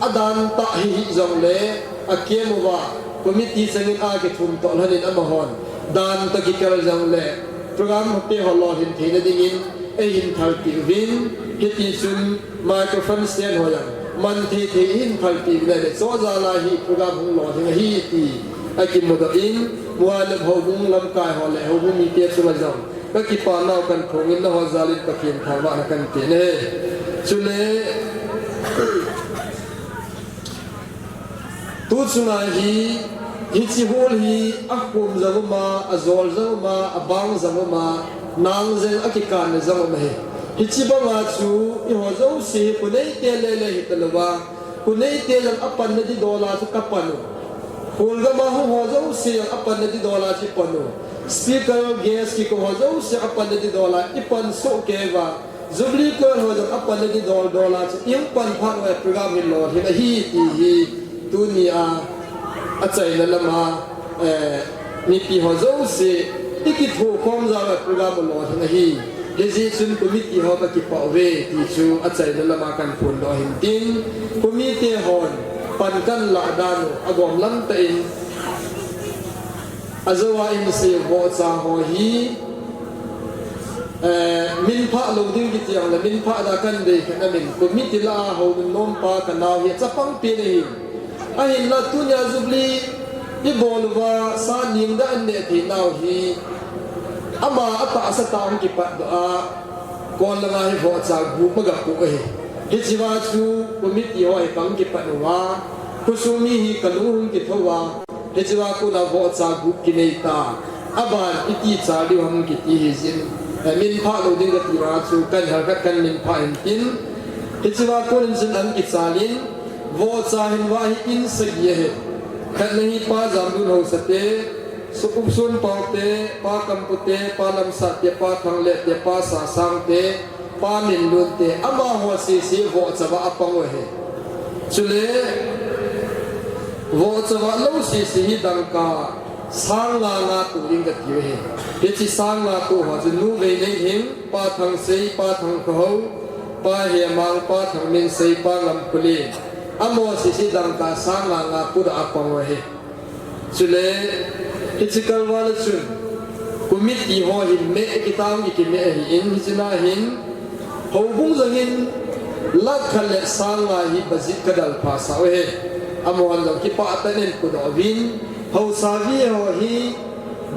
adan ta hi jong le akemu wa committee sangin a ke thum to hanin amahon dan ta ki kal jang le program te ho lo hin the na dingin hin thal ti win hiti sun microphone stand ho yang man thi hin thal ti le so za la hi program hung lo thing hi ti aki mo do in mual ho bung lam kai ho le ho bung mi te su ma jam ka ki pa naw kan khong in na ho zalin ka kien thawa na kan te ne chule tu chuna hi chi hol hi akum zawma azol zawma abang zawma nang zen akikan zawma he hichi banga chu I ho zo si punai te le le hitalwa punai te lang apan na di dola chu kapanu hulga ma ho zo si apan na di dola chi panu speaker gas ki ko ho zo si apan na di dola ipan so keva Jubilee ko ho jong apan lagi dollar yung pan phan wa program hin lo hin hi ti hi dunia achai na lama ni pi ho zo se tikit ho khom za wa program lo hin hi decision committee ho ka ki pa we ti chu achai na lama kan phun do hin tin committee hon pan kan la dan agom lam ta in azawa in se ho cha ho hi min pha lo ding ki tiang la min pha da kan de kan min committee la ho nom pa kan naw hi chapang pi ne hi a hin la tunya Jubilee i bolwa sa ning da an ne thi naw hi ama ata asa ta ki pa da kon la ngai ho cha gu ma ga ku hi hi chiwa chu committee ho hi pang ki pa wa kusumi hi kalu ki thowa hi chiwa ku na ho cha gu ki nei ta aban iti cha li ham ki ti hi zin min pha lo ding ga tira chu kan har ka kan min pha in tin hi chiwa ko rin sin an ki chalin wo cha hin wa hi in se ye he kan nahi pa jam du ho sate sukum sun pa te pa kam pu te pa lam sa te pa thang le te pa sa sang te pa min lu te ama ho si si wo cha wa apang he chule wo cha wa lo si si hi dang ka sang la na tu ring ga ti he he chi sang la tu ho chu nu ve nei him pa thang sei pa thang ko pa he mang pa thang min sei pa lam puli amo si si dang ka sang la nga pu da apang he chule he chi kal wala chun committee ho hin me ki tang ki me hi in hi china hin ho bung zang hin la khale sang la hi bazit kadal pa sa he amo an ki pa atanen ku do win ho sa vi ho hi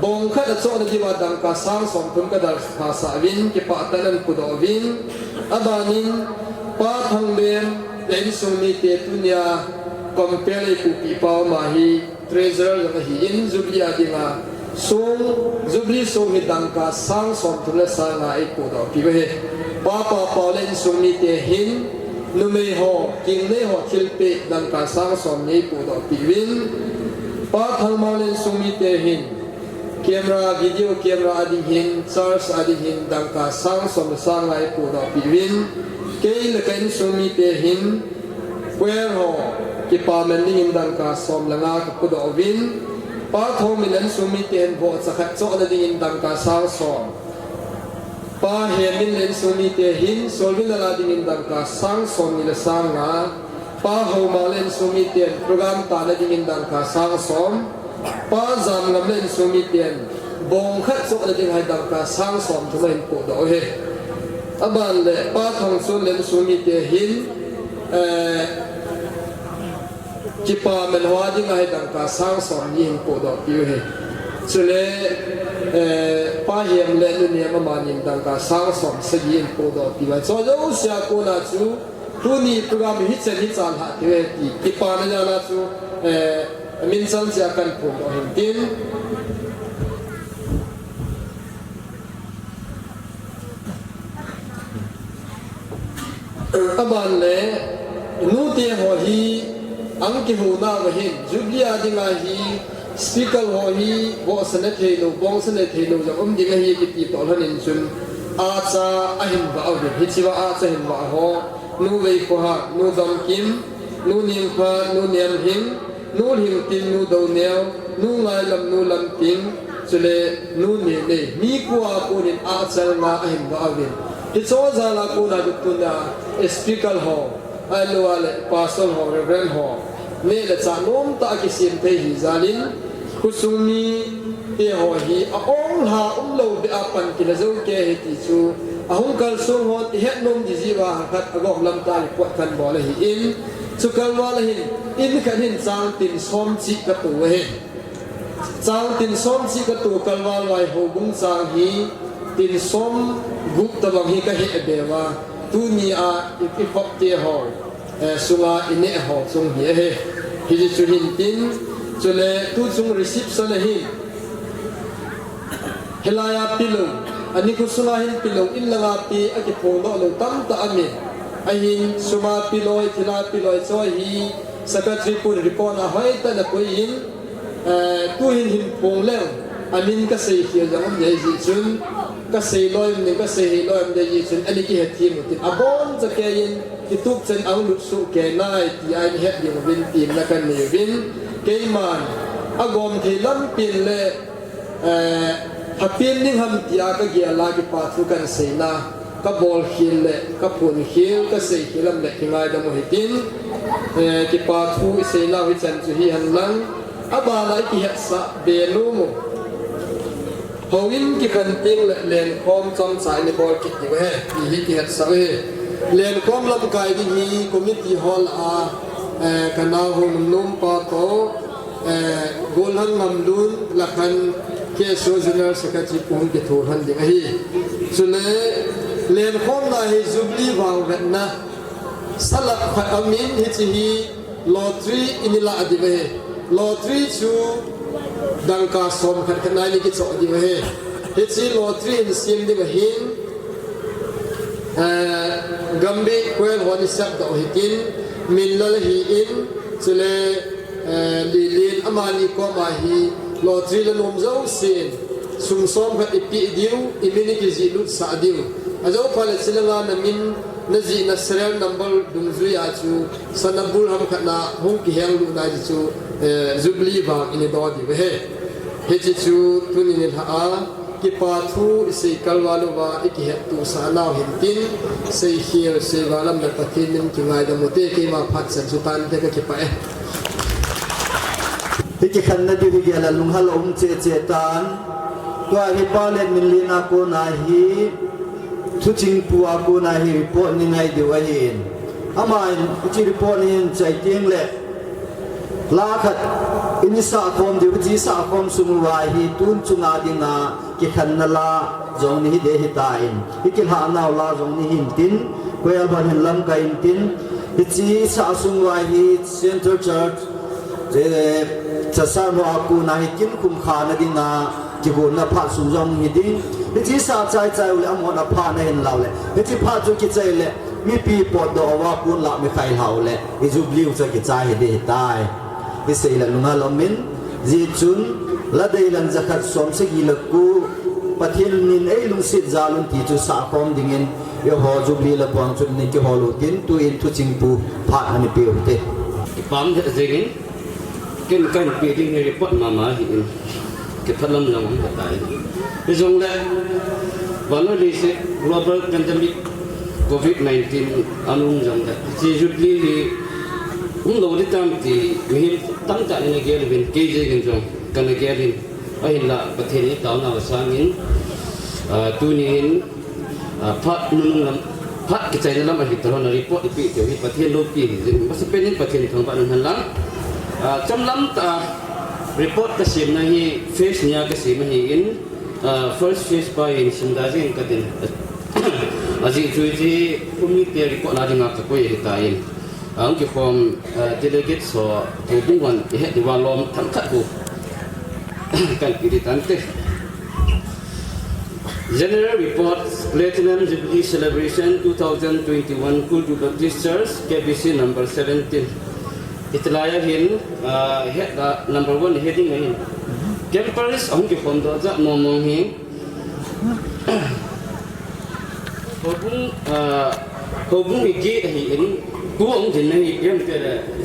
bong kha da cho da diwa dang ka sang som tum ka dal pha sa win ki pa talan ku do win abanin pa thang lem ten sung ni te tunya compare ku pi pa ma hi treasurer la hi in Jubilee adinga sung Jubilee sung hi dang ka sang som tum la sa nga ai ku do pi he pa pa len sung ni te hin nu me ho king ne ho thil pe dang ka sang som ni ku do pi win pa thang ma len sung ni te hin camera video camera adi hin charge adi hin dang ka sang som sang lai pu do pi win ke le kan sung ni te hin where ho ki pa men ning dang ka som la nga ka pu do win pa thong mi len sung ni te hin bo cha khat cho da ding dang ka sang som pa he min len sung ni te hin sol bin la ding dang ka sang som ni la sang nga pa ho ma len sung ni te program ta la ding dang ka sang som pa zam lam len sumi tian bong khat so la ding hai dang ka sang som thu len po do he aban le pa thong so len sumi te hin ki pa men wa ding hai dang ka sang som ni hin po do pi he chule pa yem le lu ne ma ma nin dang ka sang som se yin po do pi wa so jo sia ko na chu tu ni program hi chen hi chan ha te ki pa na na chu min san sia kan pu do hin tin aban le nu te ho hi ang ki hu na wa hin Jubilee adinga hi speaker ho hi bo sane the lo bong sane the lo ja ding hi ki ti to hanin chun a cha a hin ba au hi chi wa a cha hin ba ho nu wei ko ha nu dam kim nu ning pha nu niam hing nu hing tin nu do neo nu ngai lam nu lam ting chule nu ne ne mi kwa ko nin a chal na a hin ba au hi cho za la ko na du na speaker ho ai lo ale pastor ho reverend ho ne la cha nom ta ki sim pe hi zalin kusumi te ho hi a ong ha lo be apan ki la zo ke he ti chu a hung kal sung ho ti het nom ji wa khat agom lam ta li pot kan bo la hi in chu kal wa la hin in kan hin chang tin som chi ka tu he chang tin som chi ka tu kal wa lai ho bung chang hi tin som gup ta bang hi ka he be wa tu ni a i pop te ho sunga ine ho chung hi he hi chu hin tin chule tu chung reception hi helaya pilong ani ku sunga hin pilong in langa pi aki phone lo tam ta ami ahin suma piloi thila piloi so hi secretary pur report a hoi ta na ko in tu hin hin phone le อันนี้ก็เสียเขียวอย่างนี้จีจุนก็เสียลอยมันก็เสียลอยมันจีจุนอันนี้ก็เหตุที่มันติดอาบอนจะแกยินที่ทุกเส้นเอาลุกสุแกน่ายที่ไอ้เหตุยังวินตีมนักการเมืองวินเกี่ยมันอากรที่ล้ำปีนเลยถ้าปีนนิ่งทำที่อาก็เกี่ยลากิปาทุกันเสียนะก็บอลหินเลยก็ปุ่นหินก็เสียหินลำเล็กที่ง่ายดำหัวหินกิปาทุเสียนะวิจันจุฮีหันหลังอาบาลายกิเหตุสะเบลูมหวินกิกันติ้งเลียนคอมจอมสายในบอลกิจอยู่เฮ้ยกิเหตุสะเฮ้เลียนคอมลำกายที่มีคอมมิตี้ฮอลกันนาหุ่นลุ่มปาโตโกลังนำดุนละคันเคสโซเจเนอร์สกัดจิปุ่งกิทูหันดิ่งเฮ้สุเลเลียนคอมน่าให้จุบลีวางเวนะสลับขัดอามินฮิจิฮีลอตรีอินิลาอดีเฮ้ลอตรีชูดังกาสมขัดขนายลิกิจอดีเฮ้ฮิจิลอตรีอินเสียงดิ่งหินกัมบีควยหัวนิสับดอกหิกินมินลลฮีอินสุเลลีลีนอามานีก็มาฮีลอตรีละนมเจ้าเสียนสุมสมขัดอิปีดิวอิมินิกิจิลุสาดิวอาจจะพอเลยสิลงานมินนจีนัสเรลนัมเบอร์ดุมซุยอาจูสนับบุลฮัมขัดนาฮงกิเฮลลูนาจิจูจุบลีบางอินดอดีเว้เฮจิจูตุนินิลฮากิปาทูสิกัลวาลูวาอิกิเฮตุสานาหินตินเซฮีลเซวาลัมเนปะตินินกิงไงดมุเตกิมาพัดสันสุตันเตกกิปะที่จะขันนัดอยู่ที่ละลุงฮัลอมเจเจตันตัวฮิปาเลนมิลลินาโกนาฮีทุจิงปัวโกนาฮีรีพอร์ตนี่ไงดีวะเห็นอามาจีรีพอร์ตนี่ใจเตียงเละลาขัดอินิสาคมเดี๋ยวจีสาคมสุนวายฮีตุนจุงอาดินากิขันนลาจงนี้เดหิตาอินฮิกิลหานาลาจงนี้หินตินเวลบันหินลำกาอินตินฮิจีสาสุนวายฮีเซ็นเตอร์เชิร์ชจะสร้างว่ากูนาฮิกินคุมขานาดินาจิโกนาพาสุจงฮิดิงฮิจีสาใจใจเลยอมนาพาในเห็นเราเลยฮิจีพาจุกิใจเลยมีปีปอดดอว่ากูละไม่ใครเราเลยฮิจูบลิวจะกิจใจฮิดีตายฮิเซลันลุงฮาลมินจีจุนละได้ลันจะขัดสมสกิลกูปะทินนินไอลุงสิจาลุนตีจุสาคมดิ่งยอฮอจูบลีละปวงจุนนิกิฮอลูตินตุอินตุจิงปูพาอันนี้เปียวเตปั๊มจะจิงกินกันปีที่รีพอร์ตมาหินเก็บพัดลมลงหัวใจในช่วงแรกวันนี้สิ global pandemic COVID-19 อันนู้นจังเลยที่จุดนี้เราได้ทำที่มีตั้งใจในเกี่ยวกับเกี่ยวกับจังกันในเกี่ยวกับไอ้เห็นละประเทศนี้ตอนนั้นสร้างหินตัวนี้หินพัดนู่นนั่นพัดกิจใจนั้นมันหินตลอดในรีพอร์ตปีเดียวที่ประเทศโลกปีนี้มันจะเป็นประเทศทางบ้านนั้นหลังจำลำตา report กสิมนะฮี face เนี่ยกสิมนะฮี in first face by in สิมดาจิงกันดินอาจิช่วยที่ผู้มีเปีย report นาดิงักก็ยังตายอินอันที่ผม delegate สอผู้บุ้งวันเหตุว่าลมทั้งขัดกูกันกิริตันเต General Report Platinum Jubilee Celebration 2021 Kultuh Baptist Church KBC number 17 Itlaya hin head number 1 heading hin campus ang ki phom do ja momong hi hobung igi hi in tu ang jin hi yam te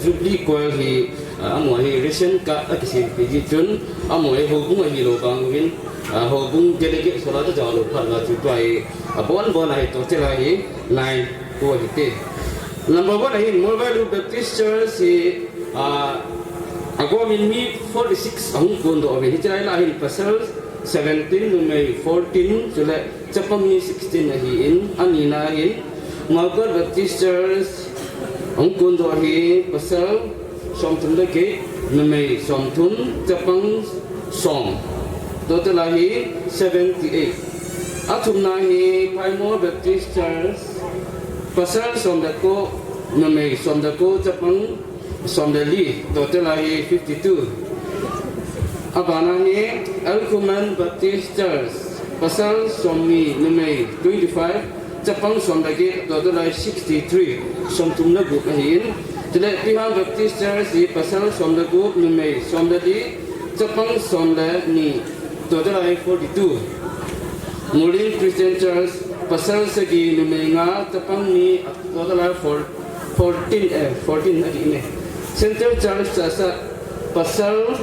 Jubilee ko hi amo hi recent ka akisi ji chun amo hi hobung hi lo bang win hobung delegate sola ta jaw lo phat la chu twai bon hi to che la hi line ko hi te Number 1 here, Mobile Baptist Church ako minmi 46 ang kondo of it. Hijalay lahin pasal 17 numay 14 sula chapang 16 nahin anina hin Mobile Baptist Church ang kondo hi pasal somtun lagi numay somtun chapang som. Total lahi 78. Atum nahi Paimo Baptist Church pasal somdako namai somdako japang somdali total lahi 52 abana ni Alkuman Baptist Church pasal sommi namai 25 japang somdagi total lahi 63 somtumna group ahin tele Pihang Baptist Church pasal somdago namai somdali japang somdani total 42 Morin Christian Church pasal segi numenga tapang ni total 14 lagi ini Center Church sasa pasal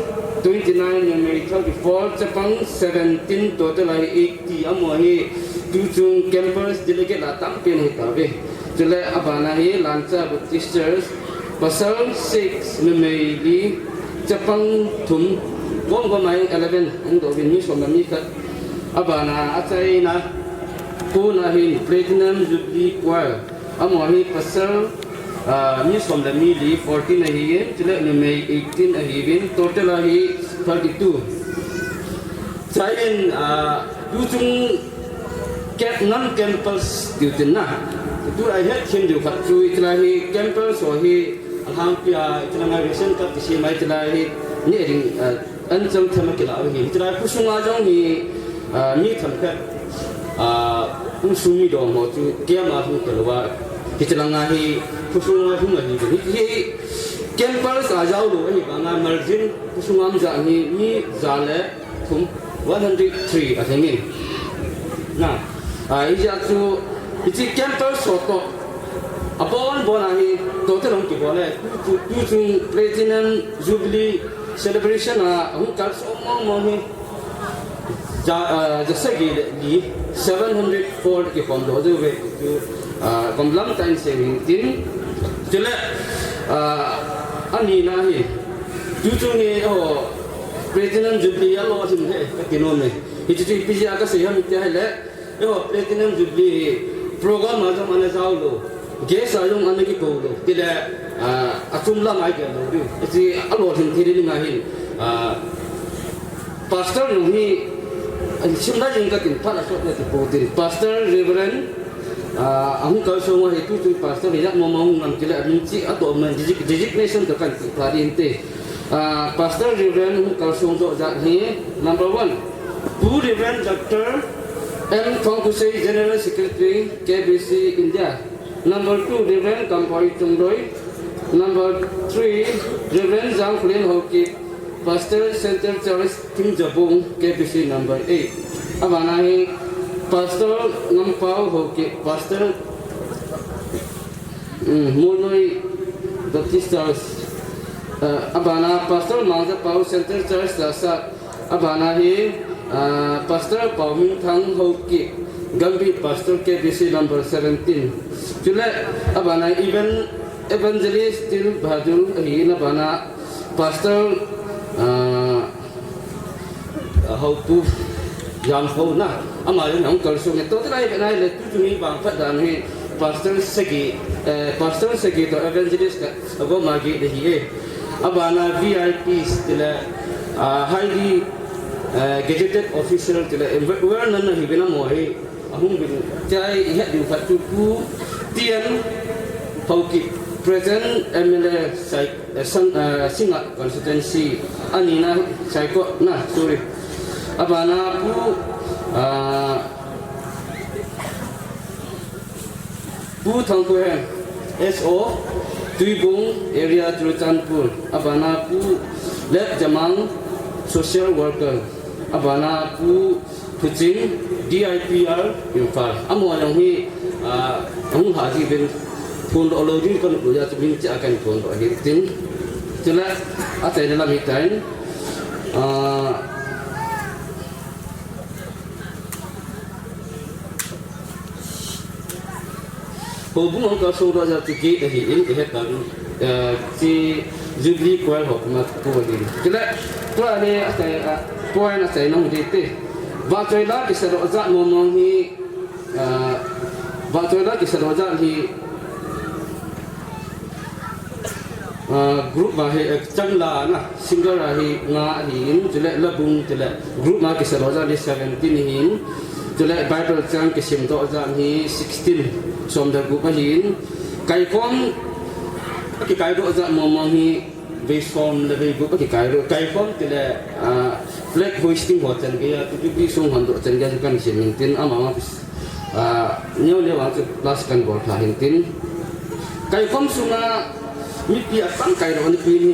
29 numeri 34 tapang 17 total 80 amohi tujuh campus delegate datang pin hitabe jule abana hi lanca Baptist Church pasal 6 numeri tapang thum gom mai 11 untuk bini somami kat abana atai na kuna hin platinum jubilee choir amohi pasal ni somami li 14 ahi jule numeri 18 ahi bin total ahi 32 sain tujuh non campus tujuh na itu ayat kim ju fat ju itlahi campus wahi alhamdulillah itlahi recent kat isi mai itlahi ni ring anjang thama kila hi itlahi kusunga jong ni thamka usumi do mo tu kiama hu kelwa itlahi hi kusunga hu ma hi campus ajau do hi banga margin kusunga ja ni zale thum 103 athengi na ija tu iti campus soto abon bonahi tote rong ki bole tu platinum jubilee celebration hum kal somong mohi jasa gi 704 ki pom do ve tu komlam tain saving tin jule ani na hi tu ni ho platinum jubilee alo sim he kino me iti tu piji aka se ham te hele yo platinum jubilee program aja mana jauh lo ges aja mana ki kau lo tidak acumlah mai ke lo tu isi alo hin thiri ngahin pastor ni simba jengka tin pada sotnya tu potin pastor reverend amu kau semua itu tu pastor tidak mau ngam tidak minci atau menjijik nation tekan hari ini pastor reverend kau semua jat ni number 1 Bu Reverend Dr. M. Thongkusei General Secretary KBC India. Number 2 Reverend Kampai Chungdoi. Number 3 Reverend Zhang Flin Hoki Pastor Center Church Tim Jabung KBC number 8. Abanai Pastor Ngampau Hoki Pastor Muloi Baptist Church. Abana Pastor Mangsa Pau Center Church Dasa Abanai Pastor Paumin Thang Hoki Gambi Pastor KBC number 17. Jule abana evangelist til Bhadul hi abana Pastor Haupu Yang Ho na amari nang kalso ne to trai benai le tu ni bang phat dan hi Pastor Segi to evangelist ka ago magi de hi abana VIPs til highly gazetted official tila where nana hi bina mo hi ahum bin chai ya du fatu ku tian pauki present MLA singa constituency anina sai ko na sorry abana pu thangku hai SO Tuibung area Trutanpur abana pu lep jamang social worker abana pu pucing DIPR infal amo yang hi ang haji ben pun do lo din kon ya tu bin cha kan pun do hi tin tela ate dalam hitain hubung ang kaso do ja tiki hi in ke kan si Jubilee choir ho mat ko din tela to ane ate point ate nong dite va toila ki sero za mo hi va toila ki sero za hi group ma he changla na singer hi nga hi in tele labung tele group ma ki sero za ni 17 hin tele bible chang ki sim to za hi 16 som da group hi in kai form ki kai do za mo hi based form le be group ki kai do kai form tele flag hoisting ho chen ke ya tu bi sung han do chen ga kan sim tin ama ma nyo le wa plus kan bol tha hin tin kai form sunga mi pi atang kai ro ni pi ni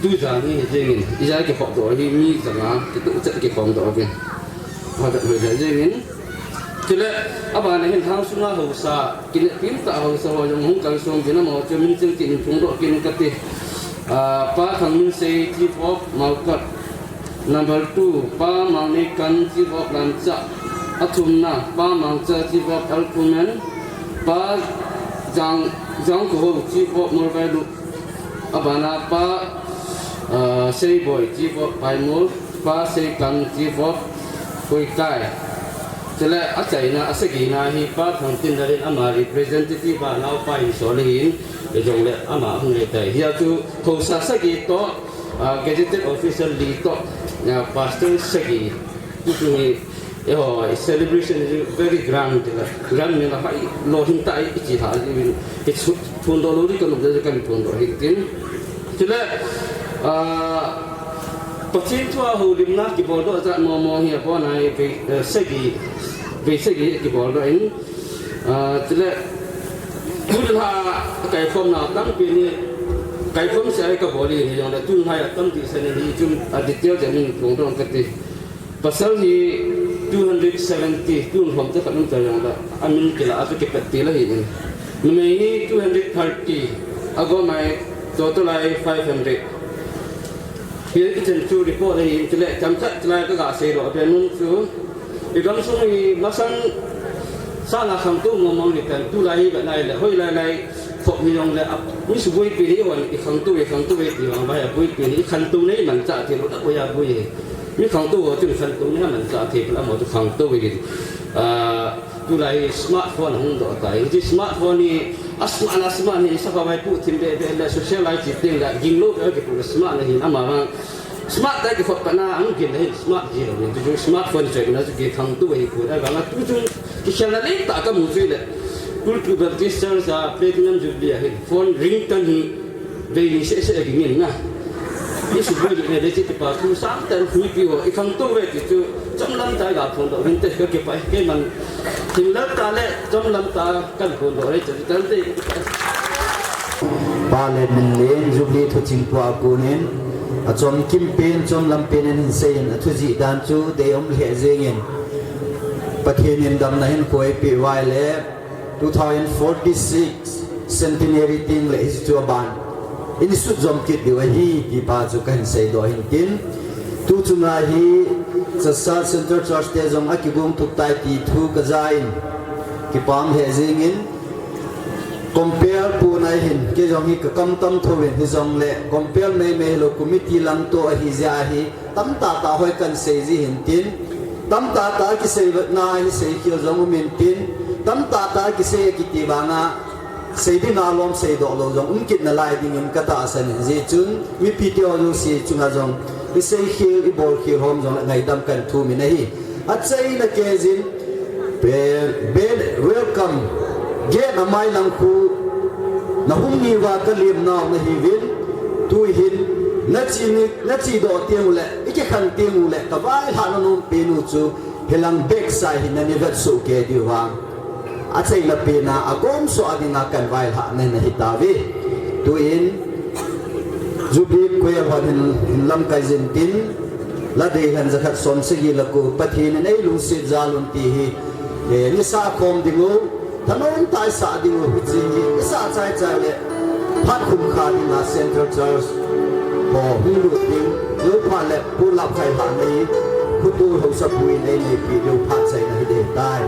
tu giả như thế này ý ra cái họ đó thì mi rằng là cái tự chất cái phòng đó kìa họ đã người dạy như cho nên bạn này hiện thang xuống là hậu sa cái này phim tạo hậu sa họ dùng hung càng xuống cái nó mà cho mình chân chính chúng độ cái cái gì ba thằng mình xây chi phop màu cắt number 2 ba mang này căn chi phop làm chợ atum na ba mang chợ chi phop alkumen ba jang ko chi phop mor vai lu abana ba xây boy chi phop pai mor ba xây căn chi phop koi kai cho nên ở đây na sẽ ghi na hi ba thằng tin là ama representative ba lao pai so lehin để dùng le ama hung le tai hi chu ko sa sẽ ghi to gazetted official li to na pastor sẽ ghi tu ni celebration is very grand grand ni la hai lo hin tai chi ha ni it phun do lo ri kan lo kan phun do hi tin cho nên Pachin tua hu lim na ki bol do za mo mo hi po na ve segi ki bol do in tile tu ha kai form na tang pi ni kai form se ka bol ni yong da tu hai tam ti se ni chum aditya jamin thong dong ka ti pasal ni 270 tu hom ta kan ta yong da amin kila atu ke patti la hi ni me ni 230 ago mai total lai 500 hiện cái chân chu report này chỉ lệ chăm chắc lại cái gã xe đó về nun chú thì trong số này nó sang sang là không tu mong được tiền tu lại cái này là hơi lại phục mình用là những sự vui vì hoàn không tu về thì hoàn phải vui vì không tu này mình trả thì nó đã bây giờ vui nhưng không tu chứ không tu này mình trả thì là một không tu về tu lại smartphone không đó tại cái smartphone này asma ni sa kawai pu tim de la social life ting la ging lo ke pu smart ni ama smart ta ke fot pana ang gin le smart ji ni tu smartphone che na ke thang tu ei ku da ga tu ki shala le ta ka mu zui le kultuh baptister sa platinum jubilee he phone ringtone ni ve ni se ke ngin na ni su bo ni de ti pa tu sam tan hui pi ho i thang tu ve ti tu cham lam ta ga phone do rin te ke pa ke man tim la ta le cham lam ta kan phone do re ti tan te ba le min le jubilee thu ching pu akunin a chom kim pen chom lam pen en sein a thu ji dan chu de om le zengin pathin in dam na hin koi pi wai le 2046 centenary ting le is chu ban in su zom kit di wa hi ki pa chu kan sei do hin tin tu chu na hi sa sal center church te zong akibum thuk tai ti thu ka zain ki pam he zengin compare pu na hin ke jong hi ka kam tam thowen hi jong le compare me me lo committee lang to a hi ja hi tam ta hoi kan sei ji hin tin tam ta ki sei na hi sei ki jong min tin tam ta ki sei ki ti banga sei di na lom sei do lo jong kit na lai ding in ka ta san ji chun mi pto lo si chunga jong bi sei khil i bol khil hom jong ngai dam kan thu mi na hi a chei na ke jin ben welcome get na mai lang khu na hum ni wa ka lim na na hi win tu hin na chi do tiang le ike khan tiang le ka vai ha na nom pe nu chu helang back side hin na ni vat so ke di wa a chei la pe na a gom so adina kan vai ha na na hi ta vi tu in jubilee ko ya hin lam kai jin tin la de han zakhat son se gi la ko pathin nei lu se zalun ti hi ni sa khom dingu thanon tai sa dingu hu chi ni sa chai chai le phat khum kha ni na central church ho hu lu ding lu pha le pu la khai ha nei khu tu ho sa pui nei ni pi lu phat chai na hi de tai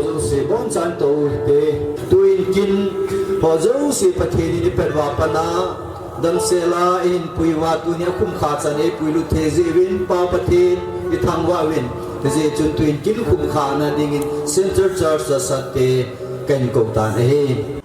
zo se bon chan to te tuin kin ho zo se patheni ni perwa pana dam sela in puiwa tu nia khum kha chane puilu theze win pa pathen I thangwa win theze chun tuin kin khum kha na ding in center church sa sate kan ko tan he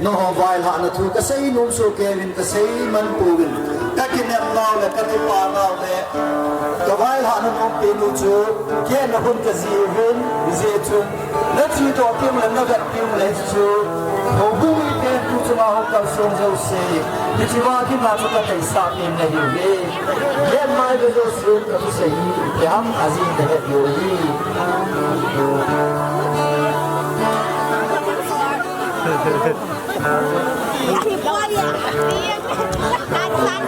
no vai ha na thu ka sei num so ke win ka sei man pu win ka kin em lao le ka ti pa lao le ka vai ha na num pe nu chu ke na hun ka zi win zi chu na chi to ke man na ga pi le chu ho bu wi ke tu chu ma ho ka song zo se ni chi wa ki na chu ka kai sa pe na hi le ye mai de zo su ka tu sei ke ham azin de he yo hi thì coi đi tan tan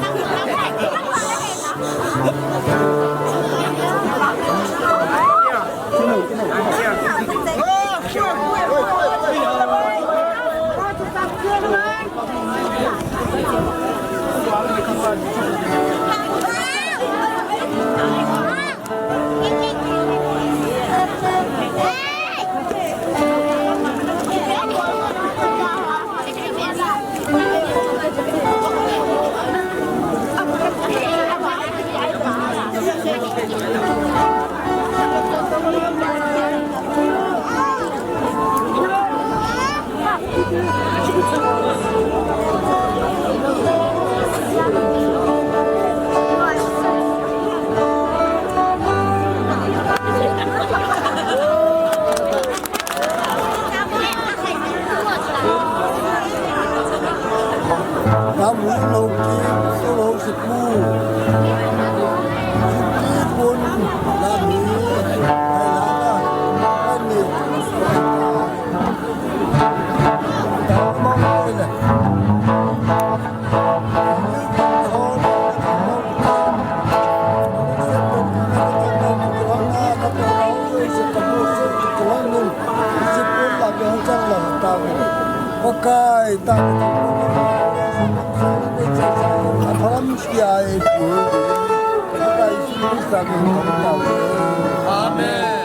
가까이 따뜻한 바람시기야의 가까이 숨을 싸고 아멘.